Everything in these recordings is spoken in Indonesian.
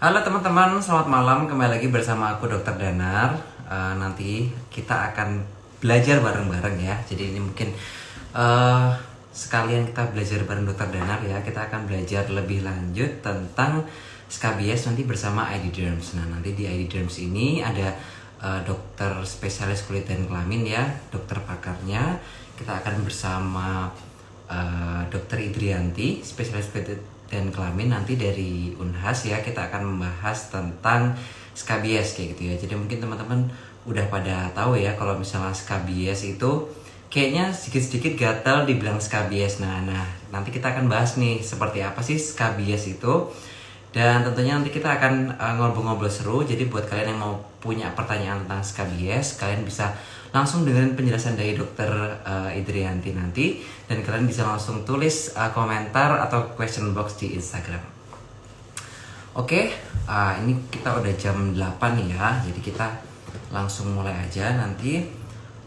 Halo teman-teman, selamat malam. Kembali lagi bersama aku Dokter Danar. Nanti kita akan belajar bareng-bareng ya. Jadi ini mungkin eh, sekalian kita belajar bareng Dokter Danar ya. Kita akan belajar lebih lanjut tentang skabies nanti bersama ID Derms. Nah, nanti di ID Derms ini ada dokter spesialis kulit dan kelamin ya, dokter pakarnya. Kita akan bersama Dokter Idrianti, spesialis kulit dan kelamin nanti dari Unhas ya. Kita akan membahas tentang skabies kayak gitu ya. Jadi mungkin teman-teman udah pada tahu ya kalau misalnya skabies itu kayaknya sedikit-sedikit gatal dibilang skabies. Nah, nanti kita akan bahas nih seperti apa sih skabies itu. Dan tentunya nanti kita akan ngobrol-ngobrol seru. Jadi buat kalian yang mau punya pertanyaan tentang skabies, kalian bisa langsung dengerin penjelasan dari dokter Idrianti nanti. Dan kalian bisa langsung tulis komentar atau question box di Instagram. Oke, ini kita udah jam 8 nih ya. Jadi kita langsung mulai aja. Nanti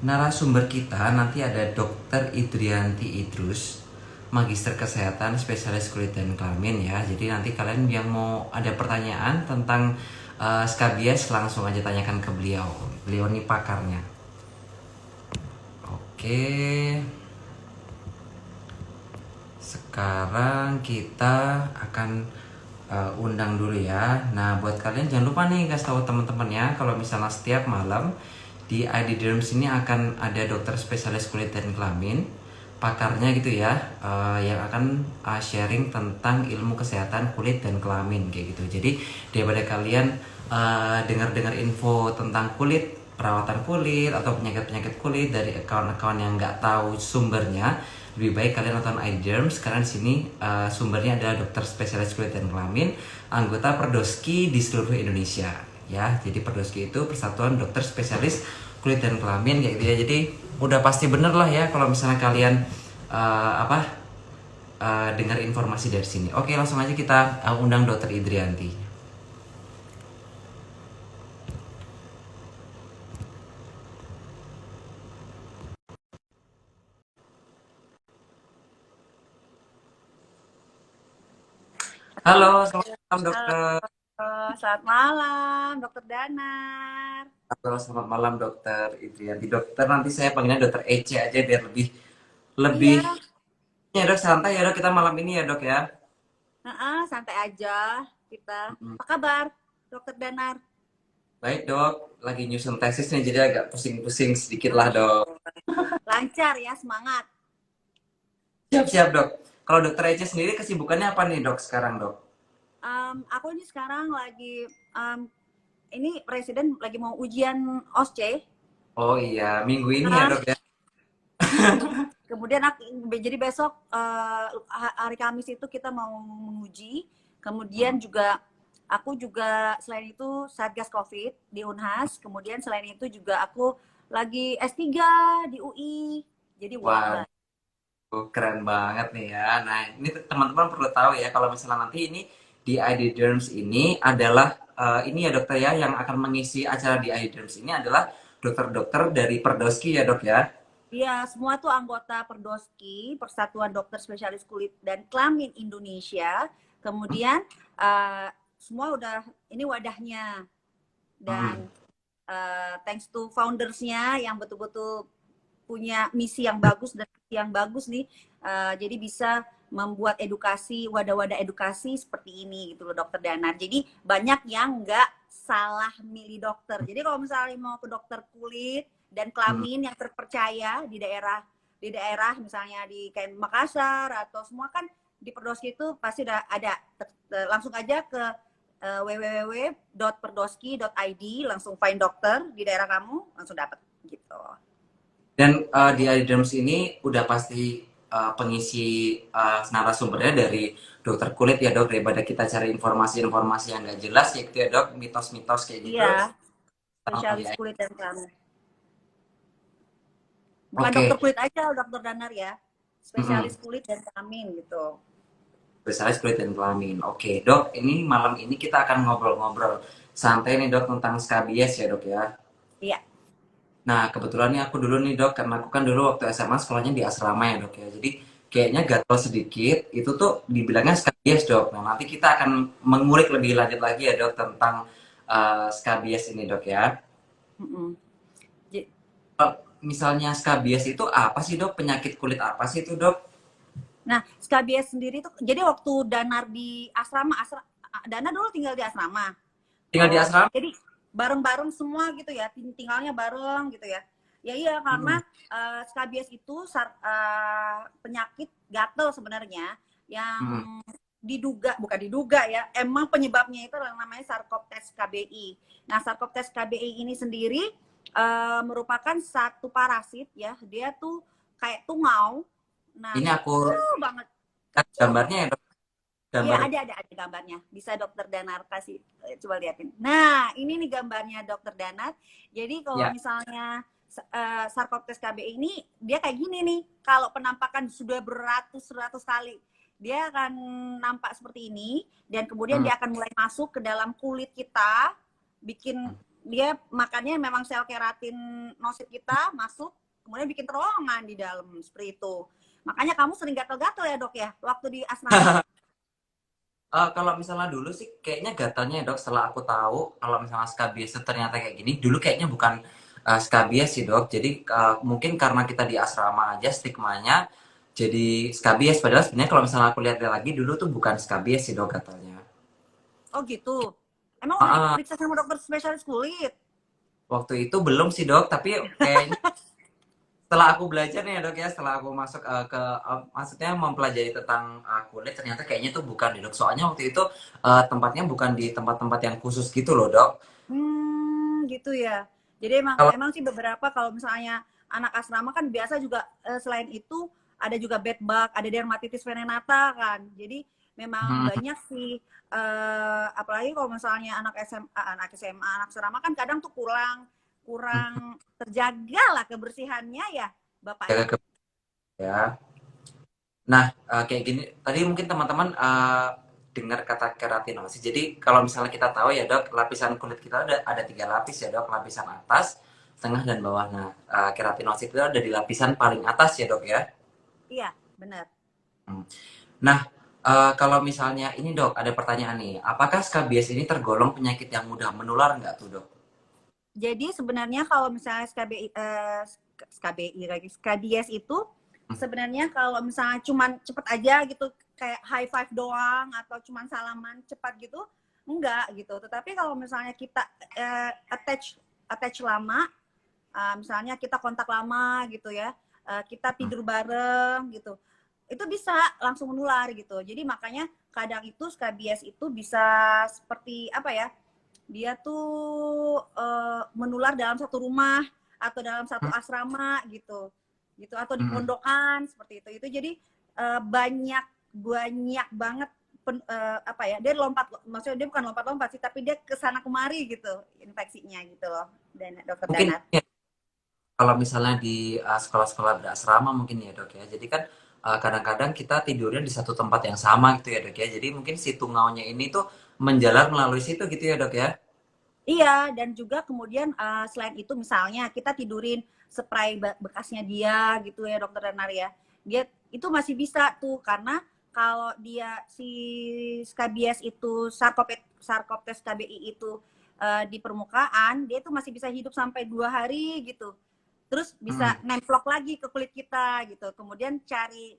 narasumber kita nanti ada dokter Idrianti Idrus, Magister Kesehatan, spesialis kulit dan kelamin ya. Jadi nanti kalian yang mau ada pertanyaan tentang skabies langsung aja tanyakan ke beliau. Beliau nih pakarnya. Oke. Sekarang kita akan undang dulu ya. Nah, buat kalian jangan lupa nih kasih tahu teman-teman ya kalau misalnya setiap malam di ID Derms ini akan ada dokter spesialis kulit dan kelamin, pakarnya gitu ya, yang akan sharing tentang ilmu kesehatan kulit dan kelamin kayak gitu. Jadi daripada kalian dengar-dengar info tentang kulit, perawatan kulit atau penyakit-penyakit kulit dari account-account yang nggak tahu sumbernya, lebih baik kalian nonton ID Derms karena di sini sumbernya adalah dokter spesialis kulit dan kelamin, anggota Perdoski di seluruh Indonesia ya. Jadi Perdoski itu Persatuan Dokter Spesialis Kulit dan Kelamin kayak gitu ya. Jadi udah pasti bener lah ya kalau misalnya kalian dengar informasi dari sini. Oke, langsung aja kita undang dokter Idrianti. Halo, selamat malam Halo, dokter. selamat malam, Dokter Danar. Halo, selamat malam dokter Idrianti. Dokter nanti saya panggilnya dokter Ece aja biar lebih lebih Iya, ya dok, santai ya dok kita malam ini ya dok ya. santai aja kita. Mm. Apa kabar, Dokter Danar? Baik dok, lagi nyusun tesis nih jadi agak pusing-pusing sedikit lah dok. Aduh, lancar ya, semangat. Siap-siap dok. Kalau dokter Ece sendiri kesibukannya apa nih dok sekarang dok? Aku ini sekarang lagi, ini presiden lagi mau ujian OSCE. Oh iya, minggu ini ya Ah, dok ya. kemudian jadi besok hari Kamis itu kita mau menguji. Hmm. Kemudian juga aku juga selain itu Satgas Covid di Unhas. Kemudian selain itu juga aku lagi S3 di UI. Jadi Wah, worldwide. keren banget nih ya. Nah, ini teman-teman perlu tahu ya kalau misalnya nanti ini di ID Derms ini adalah ini ya dokter ya yang akan mengisi acara di ID Derms ini adalah dokter-dokter dari Perdoski ya dok ya. Ya, semua tuh anggota Perdoski, Persatuan Dokter Spesialis Kulit dan Kelamin Indonesia. Kemudian semua udah ini wadahnya Hmm. dan thanks to foundersnya yang betul-betul punya misi yang bagus dan misi yang bagus nih, jadi bisa membuat edukasi, wadah-wadah edukasi seperti ini gitu loh Dokter Danar. Jadi banyak yang nggak salah milih dokter. Jadi kalau misalnya mau ke dokter kulit dan Hmm. kelamin yang terpercaya di daerah misalnya di kayak Makassar atau semua kan di Perdoski itu pasti udah ada. Langsung aja ke www.perdoski.id, langsung find dokter di daerah kamu, langsung dapat gitu. Dan di ID Derms ini udah pasti pengisi narasumbernya dari dokter kulit ya dok, daripada kita cari informasi-informasi yang nggak jelas ya gitu ya dok, mitos-mitos kayak gitu. Iya, Langsung di spesialis ID. kulit dan kelamin. Bukan dokter Oke. kulit aja, dokter Danar ya. Mm-mm. Spesialis kulit dan kelamin gitu. Spesialis kulit dan kelamin. Oke, dok, ini malam ini kita akan ngobrol-ngobrol santai nih dok tentang skabies ya dok ya. Iya, Nah, kebetulan nih aku dulu nih dok, karena aku kan dulu waktu SMA sekolahnya di asrama ya dok ya. Jadi kayaknya gatal sedikit, itu tuh dibilangnya skabies dok. Nah nanti kita akan mengulik lebih lanjut lagi ya dok tentang skabies ini dok ya. Mm-mm. J- Misalnya skabies itu apa sih dok? Penyakit kulit apa sih itu dok? Nah, skabies sendiri tuh, jadi waktu Danar di asrama, Dana dulu tinggal di asrama. Tinggal di Oh, asrama? jadi bareng-bareng semua gitu ya, tinggalnya bareng gitu ya. Ya iya, Hmm. karena skabies itu penyakit gatal sebenarnya yang Hmm. diduga, bukan diduga ya, emang penyebabnya itu yang namanya Sarcoptes KBI. Nah, Sarcoptes KBI ini sendiri merupakan satu parasit ya, dia tuh kayak tungau. Nah, Ini aku kecil banget, lihat kecil gambarnya banget. ya dok. Iya, Gambar. ada gambarnya. Bisa Dokter Danar kasih, coba liatin. Nah, ini nih gambarnya Dokter Danar. Jadi kalau Ya. misalnya Sarcoptes KBI ini dia kayak gini nih. Kalau penampakan sudah beratus-ratus kali, dia akan nampak seperti ini dan kemudian Hmm. dia akan mulai masuk ke dalam kulit kita, bikin dia makannya memang sel keratin nosit kita masuk, kemudian bikin terowongan di dalam seperti itu. Makanya kamu sering gatal-gatal ya, Dok ya, waktu di asrama. Kalau misalnya dulu sih kayaknya gatalnya ya dok, setelah aku tahu kalau misalnya skabies itu ternyata kayak gini, dulu kayaknya bukan skabies sih dok. Jadi mungkin karena kita di asrama aja stigmanya jadi skabies. Padahal sebenarnya kalau misalnya aku lihat lagi dulu tuh bukan skabies sih dok gatalnya. Oh gitu. Emang udah Ah, diperiksa sama dokter spesialis kulit? waktu itu belum sih dok, tapi kayaknya setelah aku belajar nih ya dok ya, setelah aku masuk maksudnya mempelajari tentang kulit, ternyata kayaknya tuh bukan nih dok. Soalnya waktu itu tempatnya bukan di tempat-tempat yang khusus gitu loh dok. Gitu ya. Jadi emang Kalau emang sih beberapa kalau misalnya anak asrama kan biasa juga selain itu ada juga bed bug, ada dermatitis venenata kan. Jadi memang hmm, banyak sih apalagi kalau misalnya anak asrama kan kadang tuh kurang kurang terjaga lah kebersihannya ya, Bapak jaga Ibu. ya. Nah, kayak gini, tadi mungkin teman-teman dengar kata keratinosis. Jadi kalau misalnya kita tahu ya dok, lapisan kulit kita ada 3 lapis ya dok, lapisan atas, tengah dan bawah. Nah, keratinosis itu ada di lapisan paling atas ya dok ya. Iya, benar. Hmm. Nah, kalau misalnya ini dok, ada pertanyaan nih, apakah skabies ini tergolong penyakit yang mudah menular nggak tuh dok? Jadi sebenarnya kalau misalnya SKBI lagi, skabies itu Hmm. sebenarnya kalau misalnya cuman cepet aja gitu, kayak high five doang atau cuman salaman cepat gitu, enggak gitu. Tetapi kalau misalnya kita attach attach lama, misalnya kita kontak lama gitu ya, kita Hmm. tidur bareng gitu, itu bisa langsung menular gitu. Jadi makanya kadang itu skabies itu bisa seperti apa ya? Dia tuh menular dalam satu rumah atau dalam satu Hmm. asrama gitu, gitu atau di Hmm. pondokan seperti itu jadi banyak banyak banget apa ya, dia lompat, maksudnya dia bukan lompat-lompat sih, tapi dia kesana kemari gitu infeksinya gitu loh, dan dokter Mungkin Danar. ya, kalau misalnya di sekolah-sekolah berasrama mungkin ya dok ya. Jadi kan kadang-kadang kita tidurnya di satu tempat yang sama gitu ya dok ya. Jadi mungkin si tungaunya ini tuh menjalar melalui situ gitu ya dok ya. Iya, dan juga kemudian selain itu misalnya kita tidurin spray bekasnya dia gitu ya dokter Danar ya. Dia itu masih bisa tuh karena kalau dia si skabies itu Sarcoptes KBI itu di permukaan, dia itu masih bisa hidup sampai 2 hari gitu. Terus Hmm. bisa nemplok lagi ke kulit kita gitu. Kemudian cari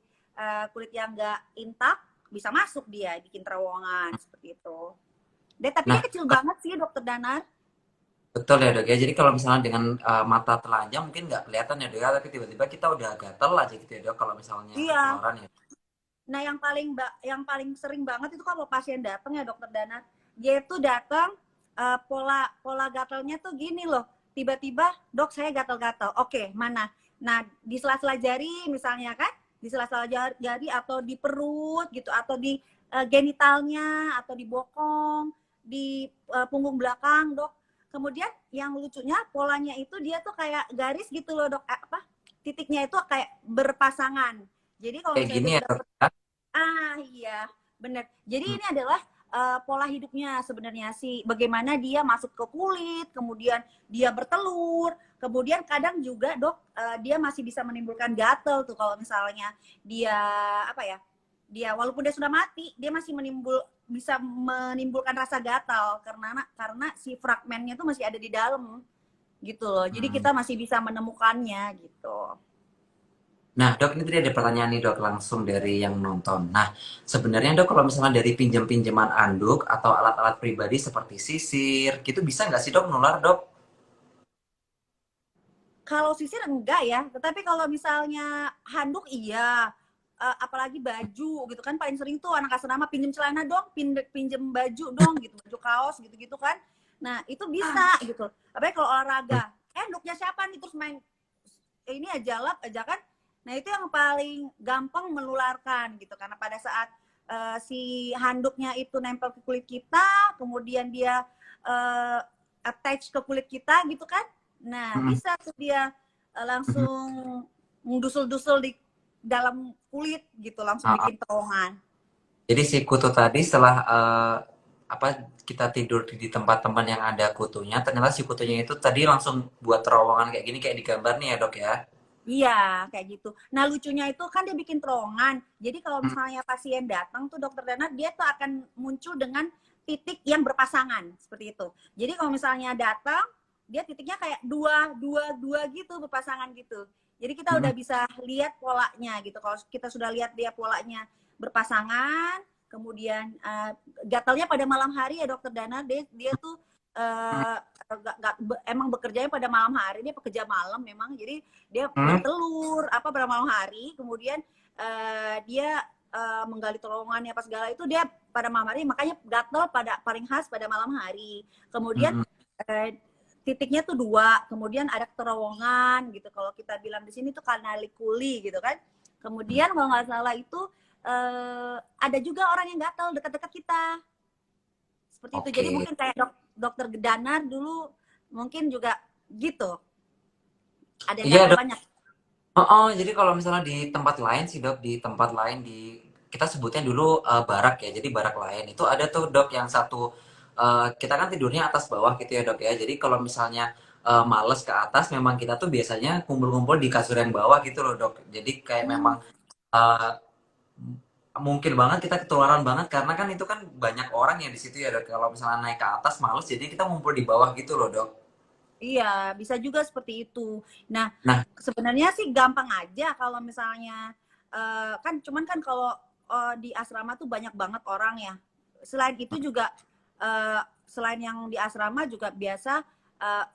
kulit yang enggak intak, bisa masuk dia bikin terowongan seperti itu. Tapi dia Nah, kecil banget sih dokter Danar. betul ya dok ya. Jadi kalau misalnya dengan mata telanjang mungkin nggak kelihatan ya dok ya. Tapi tiba-tiba kita udah gatel aja gitu ya dok. Kalau misalnya Iya. ketularan ya. Nah, yang paling sering banget itu kalau pasien datang ya dokter Dana, dia itu datang pola pola gatalnya tuh gini loh. Tiba-tiba, "Dok, saya gatal-gatal." Oke, mana? Nah, di sela-sela jari misalnya kan, di sela-sela jari atau di perut gitu atau di genitalnya atau di bokong, di punggung belakang, Dok. Kemudian yang lucunya polanya itu dia tuh kayak garis gitu loh, Dok. Apa? Titiknya itu kayak berpasangan. Jadi kalau Kayak misalnya gini dia ya udah dok ya. iya, benar. Jadi Hmm. ini adalah pola hidupnya sebenarnya sih, bagaimana dia masuk ke kulit, kemudian dia bertelur, kemudian kadang juga dok dia masih bisa menimbulkan gatal tuh kalau misalnya dia apa ya, dia walaupun dia sudah mati dia masih bisa menimbulkan rasa gatal karena si fragmennya tuh masih ada di dalam gitu loh. Jadi Hmm. kita masih bisa menemukannya gitu. Nah, dok, ini tadi ada pertanyaan nih dok langsung dari yang nonton. Nah, sebenarnya dok kalau misalnya dari pinjam-pinjaman anduk atau alat-alat pribadi seperti sisir, gitu bisa nggak sih dok nular dok? Kalau sisir enggak ya, tetapi kalau misalnya handuk iya. Apalagi baju gitu kan, paling sering tuh anak asrama pinjem celana dong, pinjem baju dong gitu, baju kaos gitu-gitu kan. Nah itu bisa gitu. Tapi kalau olahraga, handuknya siapa nih, terus main ini aja lap aja kan. Nah itu yang paling gampang menularkan gitu, karena pada saat si handuknya itu nempel ke kulit kita, kemudian dia uh, attach ke kulit kita gitu kan. Nah Hmm. bisa tuh dia langsung mendusul-dusul di dalam kulit gitu, langsung Ah, ah. bikin terowongan. Jadi si kutu tadi setelah apa kita tidur di tempat-tempat yang ada kutunya, ternyata si kutunya itu tadi langsung buat terowongan kayak gini kayak di gambar nih ya dok ya. Iya, kayak gitu. Nah, lucunya itu kan dia bikin terowongan. Jadi kalau Hmm. misalnya pasien datang tuh dokter Dana, dia tuh akan muncul dengan titik yang berpasangan seperti itu. Jadi kalau misalnya datang, dia titiknya kayak dua, dua, dua gitu, berpasangan gitu. Jadi kita Hmm. udah bisa lihat polanya gitu. Kalau kita sudah lihat dia polanya berpasangan, kemudian gatalnya pada malam hari ya dokter Dana, dia tuh uh, emang bekerjanya pada malam hari, dia pekerja malam memang. Jadi dia Hmm. bertelur apa pada malam hari, kemudian dia menggali terowongannya apa segala itu dia pada malam hari, makanya gatal pada paling khas pada malam hari. Kemudian Hmm. titiknya tuh dua, kemudian ada terowongan gitu. Kalau kita bilang di sini tuh kanalikuli gitu kan. Hmm. Kemudian kalau nggak salah itu ada juga orang yang gatal dekat-dekat kita seperti itu. Jadi Oke. mungkin kayak dokter Gedanar dulu mungkin juga gitu. Ada yang Iya gatal dok. banyak. Oh, oh, jadi kalau misalnya di tempat lain sih dok, di tempat lain di kita sebutnya dulu barak ya. Jadi barak lain itu ada tuh dok yang satu kita kan tidurnya atas bawah gitu ya dok ya. Jadi kalau misalnya males ke atas, memang kita tuh biasanya kumpul-kumpul di kasur yang bawah gitu loh dok. Jadi kayak memang Hmm. eh, mungkin banget kita ketularan banget karena kan itu kan banyak orang yang di situ ya dok. Kalau misalnya naik ke atas males, jadi kita ngumpul di bawah gitu loh dok. Iya, bisa juga seperti itu. Nah, Nah, sebenarnya sih gampang aja kalau misalnya kan cuman kan kalau di asrama tuh banyak banget orang ya. Selain itu juga selain yang di asrama juga biasa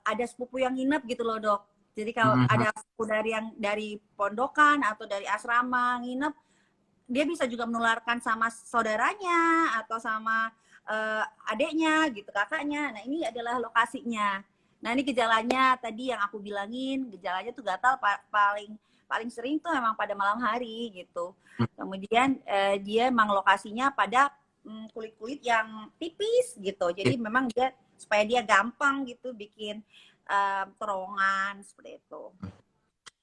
ada sepupu yang nginep gitu loh, Dok. Jadi kalau mm, ada sepupu dari yang dari pondokan atau dari asrama nginep, dia bisa juga menularkan sama saudaranya atau sama adiknya gitu, kakaknya. Nah, ini adalah lokasinya. Nah, ini gejalanya tadi yang aku bilangin, gejalanya tuh gatal paling paling sering tuh emang pada malam hari gitu. Kemudian dia emang lokasinya pada kulit-kulit yang tipis gitu. Jadi memang dia supaya dia gampang gitu bikin terowongan seperti itu.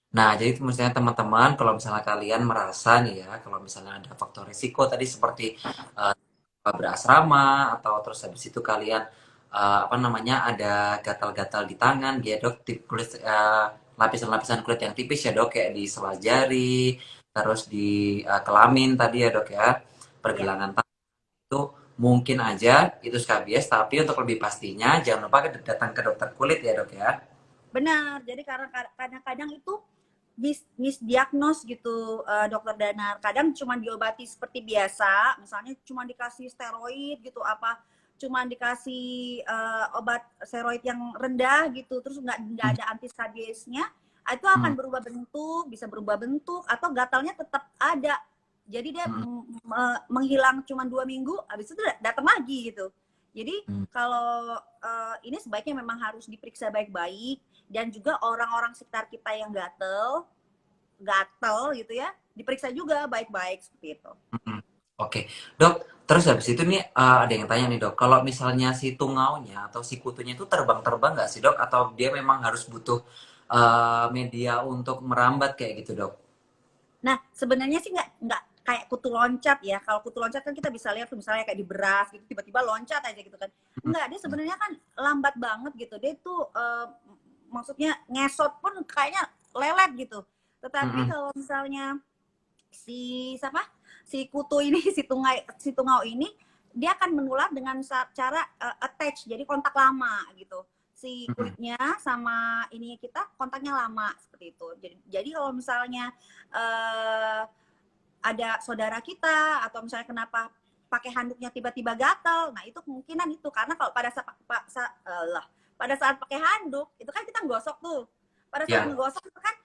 nah, jadi misalnya teman-teman, kalau misalnya kalian merasa nih ya, kalau misalnya ada faktor risiko tadi seperti eh, berasrama atau terus habis itu kalian apa namanya ada gatal-gatal di tangan, dia dok, kulit lapisan-lapisan kulit yang tipis ya dok, kayak di sela jari, terus di kelamin tadi ya dok ya, Iya. pergelangan tangan itu mungkin aja itu skabies, tapi untuk lebih pastinya jangan lupa datang ke dokter kulit ya dok ya. Benar. Jadi karena kadang-kadang itu misdiagnos gitu dokter Danar. Kadang cuma diobati seperti biasa, misalnya cuma dikasih steroid gitu apa, cuma dikasih obat steroid yang rendah gitu, terus nggak ada anti skabiesnya, itu Hmm. akan berubah bentuk, bisa berubah bentuk atau gatalnya tetap ada. Jadi dia Hmm. menghilang cuma 2 minggu, habis itu datang lagi gitu. Jadi Hmm. kalau ini sebaiknya memang harus diperiksa baik-baik, dan juga orang-orang sekitar kita yang gatel gitu ya, diperiksa juga baik-baik seperti itu. Mhm. Oke, Dok. Terus habis itu nih ada yang tanya nih Dok, kalau misalnya si tungaunya atau si kutunya itu terbang-terbang nggak sih Dok? Atau dia memang harus butuh media untuk merambat kayak gitu Dok? Nah, sebenarnya sih nggak kayak kutu loncat ya. Kalau kutu loncat kan kita bisa lihat tuh misalnya kayak di beras gitu tiba-tiba loncat aja gitu kan. Enggak, dia sebenarnya kan lambat banget gitu. Dia tuh maksudnya ngesot pun kayaknya lelet gitu. Tetapi kalau misalnya si siapa? Si kutu ini si tungau ini dia akan menular dengan cara attach, jadi kontak lama gitu. Si kulitnya sama ini kita kontaknya lama seperti itu. Jadi kalau misalnya ada saudara kita atau misalnya kenapa pakai handuknya tiba-tiba gatal, nah itu kemungkinan itu karena kalau pada saat pakai handuk itu kan kita nggosok tuh. Pada saat menggosok itu kan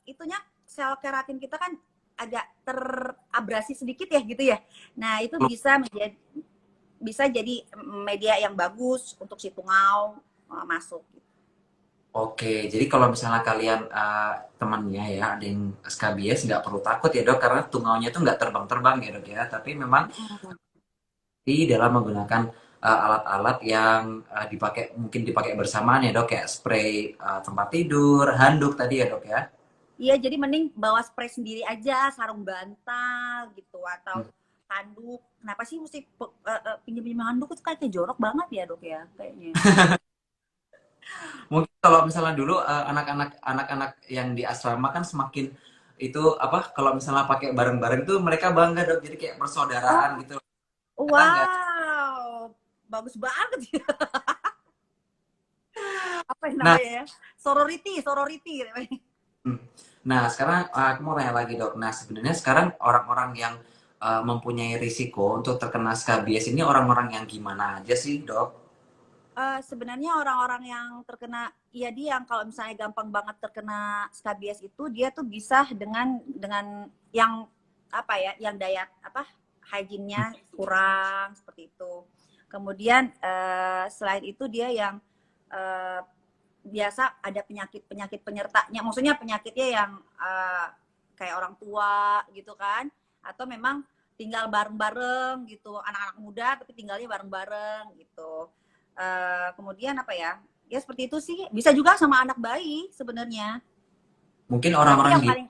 itunya sel keratin kita kan agak terabrasi sedikit ya gitu ya. Nah itu bisa jadi media yang bagus untuk si tungau masuk. Oke, jadi kalau misalnya kalian temannya ya ada yang skabies nggak perlu takut ya dok, karena tungaunya tuh nggak terbang-terbang ya dok ya, tapi memang di dalam menggunakan alat-alat yang mungkin dipakai bersamaan ya dok, kayak spray tempat tidur, handuk tadi ya dok ya. Iya, jadi mending bawa spray sendiri aja, sarung bantal gitu atau handuk. Kenapa sih mesti pinjam-pinjam handuk itu kayak jorok banget ya dok ya kayaknya. Mungkin kalau misalnya dulu anak-anak yang di asrama kan semakin itu apa, kalau misalnya pakai bareng-bareng tuh mereka bangga dok, jadi kayak Oh, persaudaraan gitu. Kata nggak? wow, bagus banget ya. Apa yang Nah, namanya ya? Sorority. hmm. Nah sekarang aku mau tanya lagi dok. Nah sebenarnya sekarang orang-orang yang mempunyai risiko untuk terkena skabies ini orang-orang yang gimana aja sih dok? Sebenarnya orang-orang yang terkena, ya dia yang kalau misalnya gampang banget terkena skabies itu dia tuh bisa dengan yang apa ya, yang daya apa hygiene-nya kurang seperti itu. Kemudian selain itu dia yang eh, biasa ada penyakit penyertanya, maksudnya penyakitnya yang kayak orang tua gitu kan, atau memang tinggal bareng-bareng gitu, anak-anak muda tapi tinggalnya bareng-bareng gitu. Kemudian apa ya? Ya seperti itu sih. Bisa juga sama anak bayi sebenarnya. Mungkin Tapi orang-orang yang di paling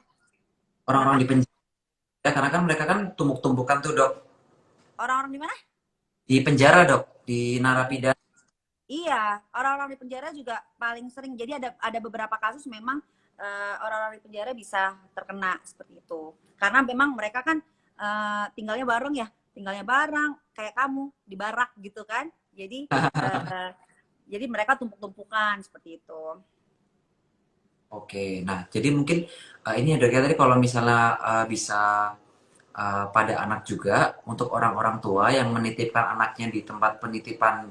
orang-orang kenapa? di penjara karena kan mereka kan tumpuk-tumpukan tuh dok, Orang-orang di mana? di penjara dok, di narapidana. Iya, orang-orang di penjara juga paling sering. Jadi ada beberapa kasus memang orang-orang di penjara bisa terkena seperti itu. Karena memang mereka kan tinggalnya bareng ya, tinggalnya bareng kayak kamu di barak gitu kan. Jadi mereka tumpuk-tumpukan seperti itu. Oke, nah jadi mungkin ini ya dok ya, tadi kalau misalnya bisa pada anak juga, untuk orang-orang tua yang menitipkan anaknya di tempat penitipan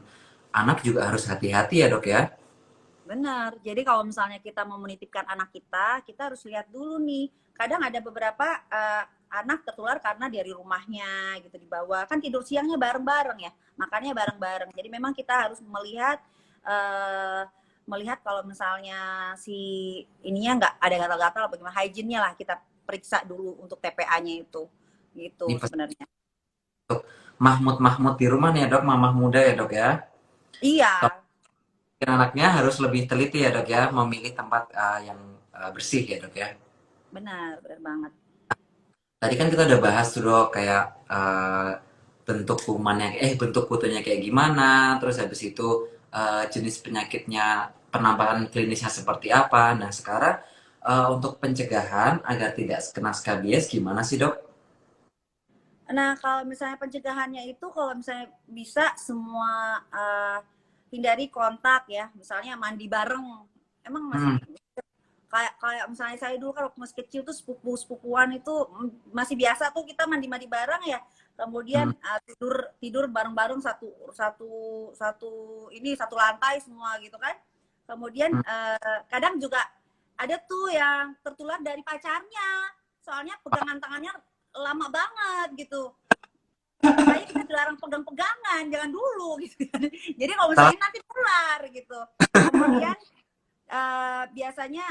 anak juga harus hati-hati ya dok ya. Benar. Jadi kalau misalnya kita mau menitipkan anak kita harus lihat dulu nih. Kadang ada beberapa anak tertular karena dari rumahnya gitu dibawa. Kan tidur siangnya bareng-bareng ya, makannya bareng-bareng. Jadi memang kita harus uh, melihat kalau misalnya si ininya nggak ada gatal-gatal, bagaimana hygiene-nya lah kita periksa dulu untuk TPA-nya itu. Gitu Ini sebenarnya. Mahmud-Mahmud di rumah nih ya dok, mamah muda ya dok ya. Iya, Kalau anaknya harus lebih teliti ya dok ya, memilih tempat yang bersih ya dok ya. benar banget. Tadi kan kita udah bahas tuh dok, kayak bentuk kumannya, bentuk kutunya kayak gimana, terus habis itu jenis penyakitnya, penampakan klinisnya seperti apa. Nah sekarang untuk pencegahan agar tidak kena skabies gimana sih dok? Nah, kalau misalnya pencegahannya itu, kalau misalnya bisa semua hindari kontak ya, misalnya mandi bareng. Emang masih Hmm, kayak misalnya saya dulu kan waktu masih kecil tuh sepupuan itu masih biasa tuh kita mandi bareng ya. Kemudian hmm, tidur tidur bareng-bareng satu satu satu satu lantai semua gitu kan. Kemudian hmm. kadang juga ada tuh yang tertular dari pacarnya. Soalnya pegangan tangannya lama banget gitu. Makanya kita dilarang pegang-pegangan, jangan dulu gitu. Jadi kalau Salah. misalnya nanti nular gitu. Kemudian biasanya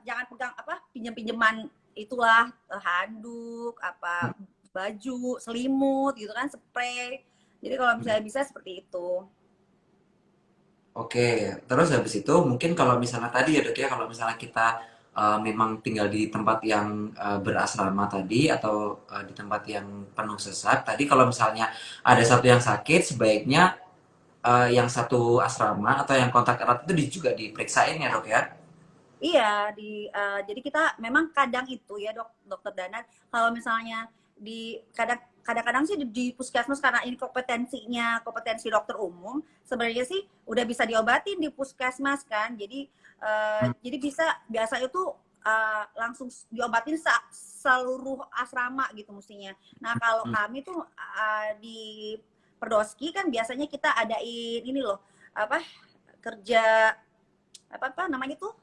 jangan pegang apa pinjam-pinjaman itulah handuk, apa baju, selimut gitu kan, spray. Jadi kalau misalnya bisa seperti itu. Oke, terus habis itu mungkin kalau misalnya tadi ya dok ya, kalau misalnya kita memang tinggal di tempat yang berasrama tadi atau di tempat yang penuh sesak. Tadi kalau misalnya ada satu yang sakit, sebaiknya yang satu asrama atau yang kontak erat itu juga diperiksain ya dok ya? Iya, jadi kita memang kadang itu ya dokter Dana, kalau misalnya kadang-kadang sih di puskesmas karena ini kompetensi dokter umum, sebenarnya sih udah bisa diobatin di puskesmas kan. Jadi biasa itu langsung diobatin seluruh asrama gitu mestinya. Nah kalau kami tuh di Perdoski kan biasanya kita adain ini loh apa kerja apa namanya tuh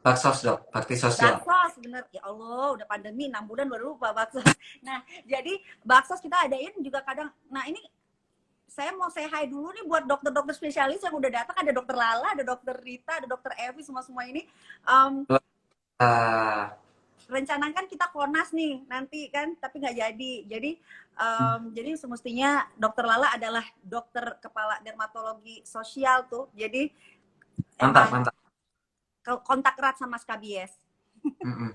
Baksos dok, bakti sosial. baksos, bener ya Allah, udah pandemi 6 bulan baru lupa baksos. Nah jadi baksos kita adain juga kadang. Nah ini saya mau say hi dulu nih buat dokter-dokter spesialis yang udah datang. Ada dokter Lala, ada dokter Rita, ada dokter Evi, semua ini. Uh, Rencanakan kita konas nih nanti kan, tapi nggak jadi. Jadi semestinya dokter Lala adalah dokter kepala dermatologi sosial tuh. Jadi mantap, emang mantap. kontak erat sama Skabies. Mm-mm.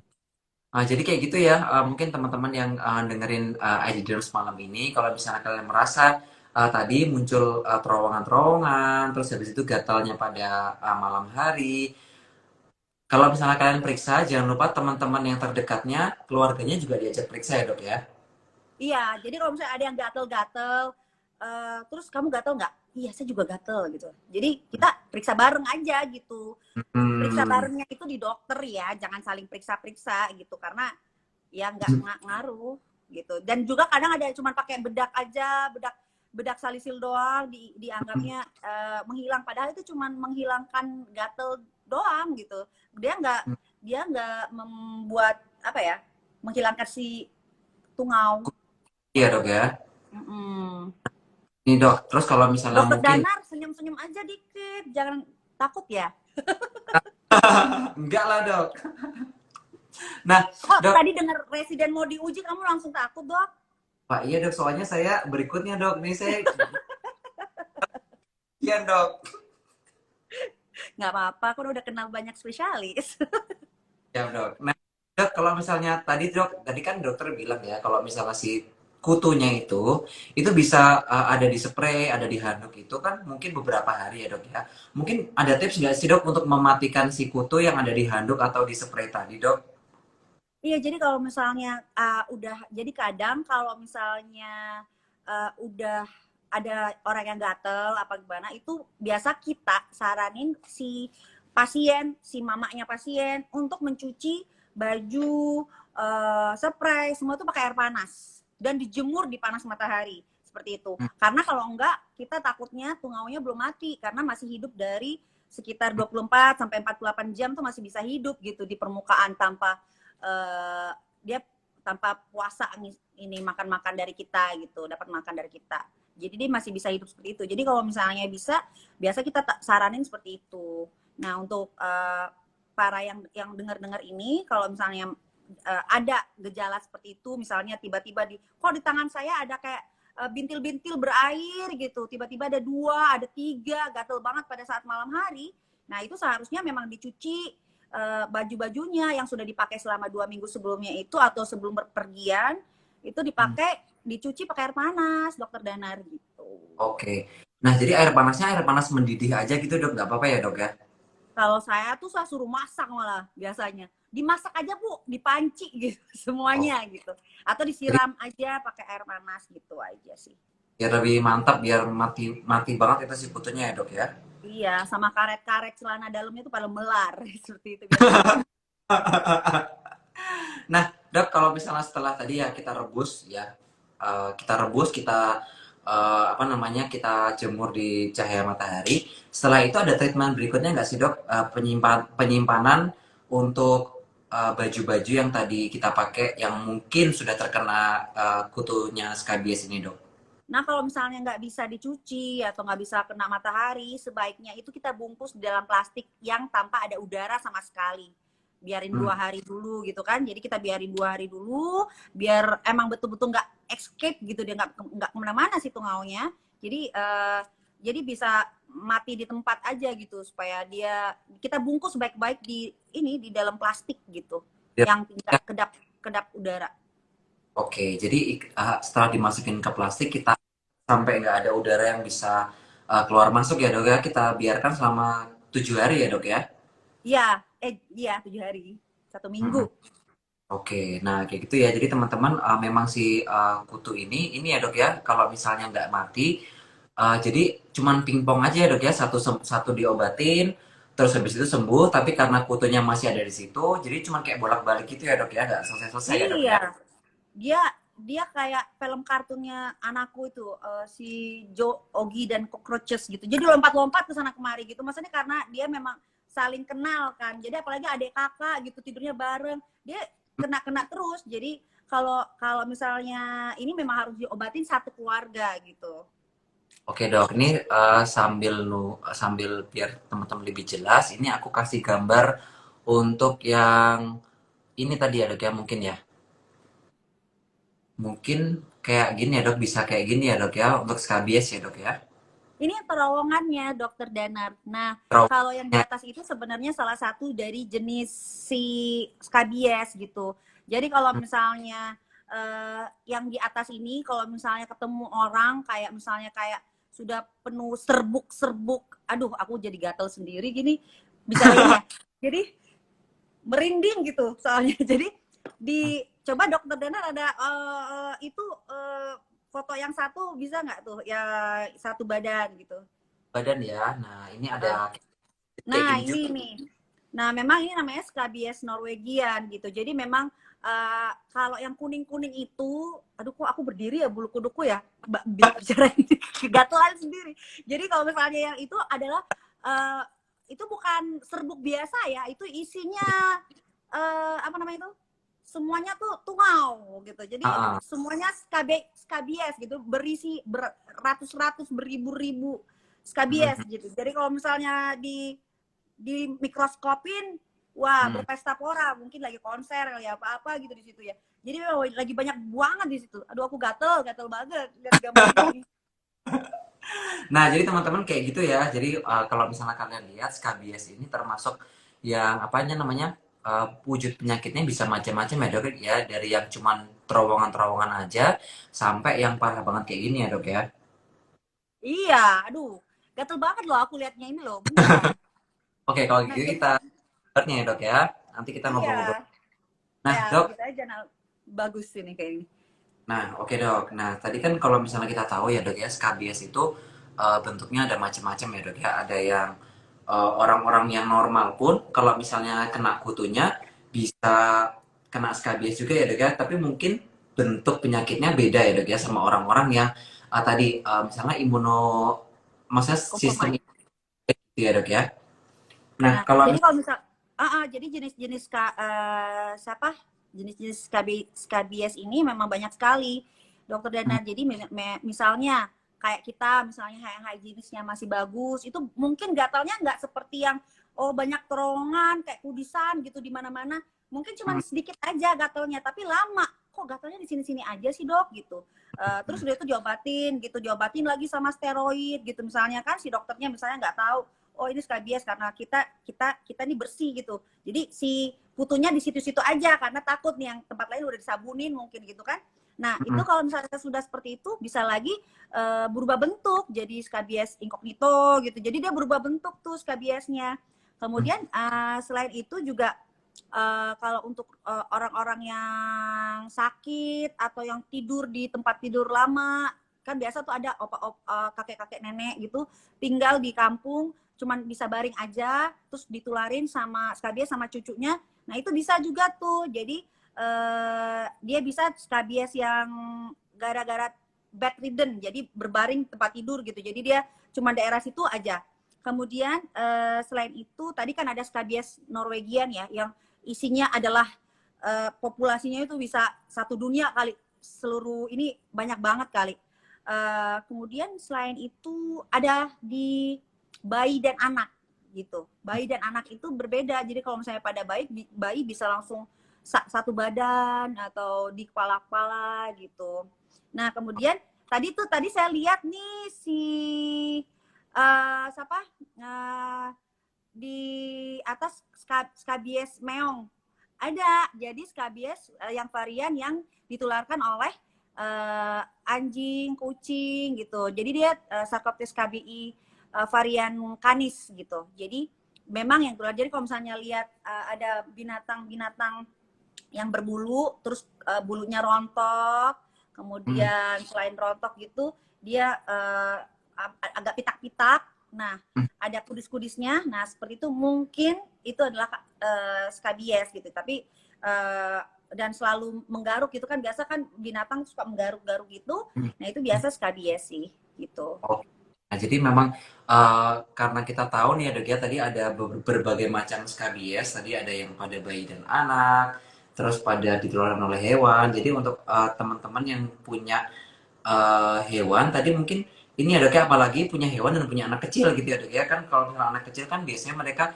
Jadi kayak gitu ya, mungkin teman-teman yang dengerin ID Dreams malam ini, kalau misalnya kalian merasa tadi muncul terowongan-terowongan, terus habis itu gatalnya pada malam hari, kalau misalnya kalian periksa, jangan lupa teman-teman yang terdekatnya, keluarganya juga diajak periksa ya dok ya. Iya, jadi kalau misalnya ada yang gatel-gatel, terus kamu gatel nggak? Iya, saya juga gatel gitu. Jadi kita periksa bareng aja gitu. Periksa Hmm, barengnya itu di dokter ya, jangan saling periksa-periksa gitu, karena ya nggak ngaruh gitu. Dan juga kadang ada yang cuma pakai bedak aja, bedak salisil doang, dianggapnya menghilang. Padahal itu cuma menghilangkan gatel doang gitu. Dia nggak membuat apa ya, menghilangkan si tungau. iya dok ya. Mm-mm. Nih dok, terus kalau misalnya Dokter mungkin, Danar senyum-senyum aja dikit, jangan takut ya. enggak lah dok. Nah Oh, dok, tadi dengar residen mau diuji, kamu langsung takut dok? Pak iya dok, soalnya saya berikutnya dok, nih saya, iya dok. Nggak apa-apa, kan udah kenal banyak spesialis. Ya dok. Nah dok, kalau misalnya tadi dok, tadi kan dokter bilang ya, kalau misalnya si kutunya itu bisa ada di spray, ada di handuk itu kan mungkin beberapa hari ya dok ya. Mungkin ada tips nggak sih dok untuk mematikan si kutu yang ada di handuk atau di spray tadi dok? Iya, jadi kalau misalnya jadi kadang kalau misalnya udah ada orang yang gatel apa gimana, itu biasa kita saranin si mamanya pasien untuk mencuci baju, spray, semua itu pakai air panas dan dijemur di panas matahari seperti itu. Karena kalau enggak, kita takutnya tungaunya belum mati karena masih hidup dari sekitar 24 sampai 48 jam tuh masih bisa hidup gitu di permukaan dia tanpa puasa ini makan dari kita gitu, dapat makan dari kita. Jadi dia masih bisa hidup seperti itu. Jadi kalau misalnya biasa kita saranin seperti itu. Nah untuk para yang dengar-dengar ini, kalau misalnya ada gejala seperti itu, misalnya tiba-tiba kok di tangan saya ada kayak bintil-bintil berair gitu, tiba-tiba ada 2, ada 3, gatel banget pada saat malam hari. Nah itu seharusnya memang dicuci baju-bajunya yang sudah dipakai selama 2 minggu sebelumnya itu, atau sebelum berpergian itu dicuci pakai air panas, dokter Danar gitu. Oke. Nah jadi air panasnya air panas mendidih aja gitu dok, nggak apa-apa ya dok ya? Kalau saya tuh saya suruh masak malah biasanya. Dimasak aja Bu, dipanci gitu Oh, semuanya gitu. Atau jadi disiram aja pakai air panas gitu aja sih. biar lebih mantap, biar mati mati banget itu si kutunya ya dok ya. Iya, sama karet-karet celana dalamnya tuh pada melar seperti itu biar mati. Nah, Dok, kalau misalnya setelah tadi ya kita rebus ya, kita rebus, kita apa namanya, kita jemur di cahaya matahari. Setelah itu ada treatment berikutnya nggak sih Dok? Penyimpanan untuk baju-baju yang tadi kita pakai yang mungkin sudah terkena kutunya skabies ini Dok. Nah, kalau misalnya nggak bisa dicuci atau nggak bisa kena matahari, sebaiknya itu kita bungkus di dalam plastik yang tanpa ada udara sama sekali. Biarin Hmm. 2 hari dulu gitu kan. Jadi kita biarin 2 hari dulu, biar emang betul-betul nggak escape gitu, dia nggak kemana-mana sih tungaunya. Jadi jadi bisa mati di tempat aja gitu supaya kita bungkus baik-baik di dalam plastik gitu Ya. yang tidak kedap udara. Oke, jadi setelah dimasukin ke plastik kita sampai nggak ada udara yang bisa keluar masuk ya dok ya, kita biarkan selama 7 hari ya dok ya. Iya, iya 7 hari, 1 minggu. Mm-mm. Oke, nah kayak gitu ya. Jadi teman-teman memang si kutu ini ya dok ya, kalau misalnya nggak mati, jadi cuman pingpong aja ya dok ya, satu diobatin, terus habis itu sembuh. Tapi karena kutunya masih ada di situ, jadi cuman kayak bolak-balik gitu ya dok ya, nggak selesai-selesai ya dok Iya, ya. dia dia kayak film kartunnya anakku itu, si Joe, Ogi dan Cockroaches gitu. Jadi lompat-lompat ke sana kemari gitu. Maksudnya karena dia memang saling kenal kan. Jadi apalagi adik kakak gitu tidurnya bareng. Dia kena-kena terus. Jadi kalau kalau misalnya ini memang harus diobatin satu keluarga gitu. Oke dok, ini sambil biar teman-teman lebih jelas, ini aku kasih gambar untuk yang ini tadi ya dok ya, mungkin ya. Mungkin kayak gini ya dok, bisa kayak gini ya dok ya, untuk skabies ya dok ya. Ini terowongannya Dokter Danar. Nah, kalau yang di Traumanya. atas itu sebenarnya salah satu dari jenis si skabies gitu. Jadi kalau misalnya yang di atas ini, kalau misalnya ketemu orang kayak misalnya kayak sudah penuh serbuk-serbuk, aduh aku jadi gatel sendiri gini bicaranya. Jadi merinding gitu soalnya. Jadi coba Dokter Danar ada itu foto yang satu bisa nggak tuh ya satu badan gitu. Badan ya. Nah, ini ada kayak Nah gini ini juga. nih. Nah memang ini namanya Scabies Norwegian gitu. Jadi memang kalau yang kuning-kuning itu, aduh kok aku berdiri ya bulu kuduku ya bicara ini kegatelan sendiri. Jadi kalau misalnya yang itu adalah itu bukan serbuk biasa ya, itu isinya apa namanya itu? Semuanya tuh tungau gitu. Jadi Ah, ah. semuanya skabies gitu, berisi beratus-ratus beribu-ribu skabies Mhm. gitu. Jadi kalau misalnya di mikroskopin, wah Hmm. berpesta pora, mungkin lagi konser kali apa-apa gitu di situ ya. Jadi memang lagi banyak banget di situ. Aduh aku gatel banget lihat gambar ini. Nah, jadi teman-teman kayak gitu ya. Jadi kalau misalnya kalian lihat skabies ini termasuk yang apanya namanya wujud penyakitnya bisa macam-macam ya dok ya. Dari yang cuman terowongan-terowongan aja sampai yang parah banget kayak gini ya dok ya. Iya, aduh gatel banget loh aku lihatnya ini loh, beneran. Oke, kalau Nah gitu jadi kita ya dok ya. Nanti kita iya, ngobrol-ngobrol. Nah ya dok, gitu aja. Nah, bagus ini kayak ini. nah oke dok. Nah tadi kan kalau misalnya kita tahu ya dok ya, skabies itu bentuknya ada macam-macam ya dok ya. Ada yang orang-orang yang normal pun kalau misalnya kena kutunya bisa kena skabies juga ya dok ya. Tapi mungkin bentuk penyakitnya beda ya dok ya sama orang-orang yang tadi misalnya maksudnya sistem Kompromi. imun gitu ya dok ya. Nah Nah, kalau jadi misalnya kalau misal jadi jenis-jenis siapa? Jenis-jenis skabies ini memang banyak sekali, Dokter Dana. Jadi misalnya kayak kita, misalnya yang higienisnya masih bagus, itu mungkin gatalnya nggak seperti yang oh banyak terowongan kayak kudisan gitu di mana-mana. Mungkin cuma sedikit aja gatalnya, tapi lama. Kok gatalnya di sini-sini aja sih dok gitu. Terus udah itu diobatin gitu, diobatin lagi sama steroid gitu. Misalnya kan si dokternya misalnya nggak tahu oh ini skabies karena kita nih bersih gitu. Jadi si putunya di situ-situ aja karena takut nih yang tempat lain udah disabunin mungkin gitu kan. Nah, itu kalau misalnya sudah seperti itu bisa lagi berubah bentuk jadi skabies incognito gitu. Jadi dia berubah bentuk tuh skabiesnya. Kemudian selain itu juga kalau untuk orang-orang yang sakit atau yang tidur di tempat tidur lama, kan biasa tuh ada kakek-kakek nenek gitu tinggal di kampung cuman bisa baring aja terus ditularin sama skabies sama cucunya. Nah, itu bisa juga tuh. Jadi dia bisa skabies yang gara-gara bedridden, jadi berbaring tempat tidur gitu. Jadi dia cuma daerah situ aja. Kemudian selain itu tadi kan ada skabies Norwegian ya yang isinya adalah populasinya itu bisa satu dunia kali, seluruh ini banyak banget kali. Kemudian selain itu ada di bayi dan anak gitu. Bayi dan anak itu berbeda. Jadi kalau misalnya pada bayi bisa langsung satu badan atau di kepala-kepala gitu. Nah, kemudian tadi saya lihat nih si siapa? Eh, di atas skabies meong ada. Jadi skabies yang varian yang ditularkan oleh anjing, kucing gitu. Jadi dia Sarcoptes cabii varian canis gitu. Jadi memang yang tular. Jadi kalau misalnya lihat ada binatang-binatang yang berbulu, terus bulunya rontok, Hmm. kemudian selain rontok gitu, dia agak pitak-pitak. Nah, Hmm. ada kudis-kudisnya. Nah, seperti itu mungkin itu adalah skabies gitu. Tapi dan selalu menggaruk gitu kan, biasa kan binatang suka menggaruk-garuk gitu. Hmm. Nah, itu biasa skabies sih gitu. Oke. Nah, jadi memang karena kita tahu nih ya dok ya, tadi ada berbagai macam skabies, tadi ada yang pada bayi dan anak, terus pada ditularkan oleh hewan. Jadi untuk teman-teman yang punya hewan, tadi mungkin ini ya dok ya, apalagi punya hewan dan punya anak kecil gitu ya dok ya, kan kalau misalnya anak kecil kan biasanya mereka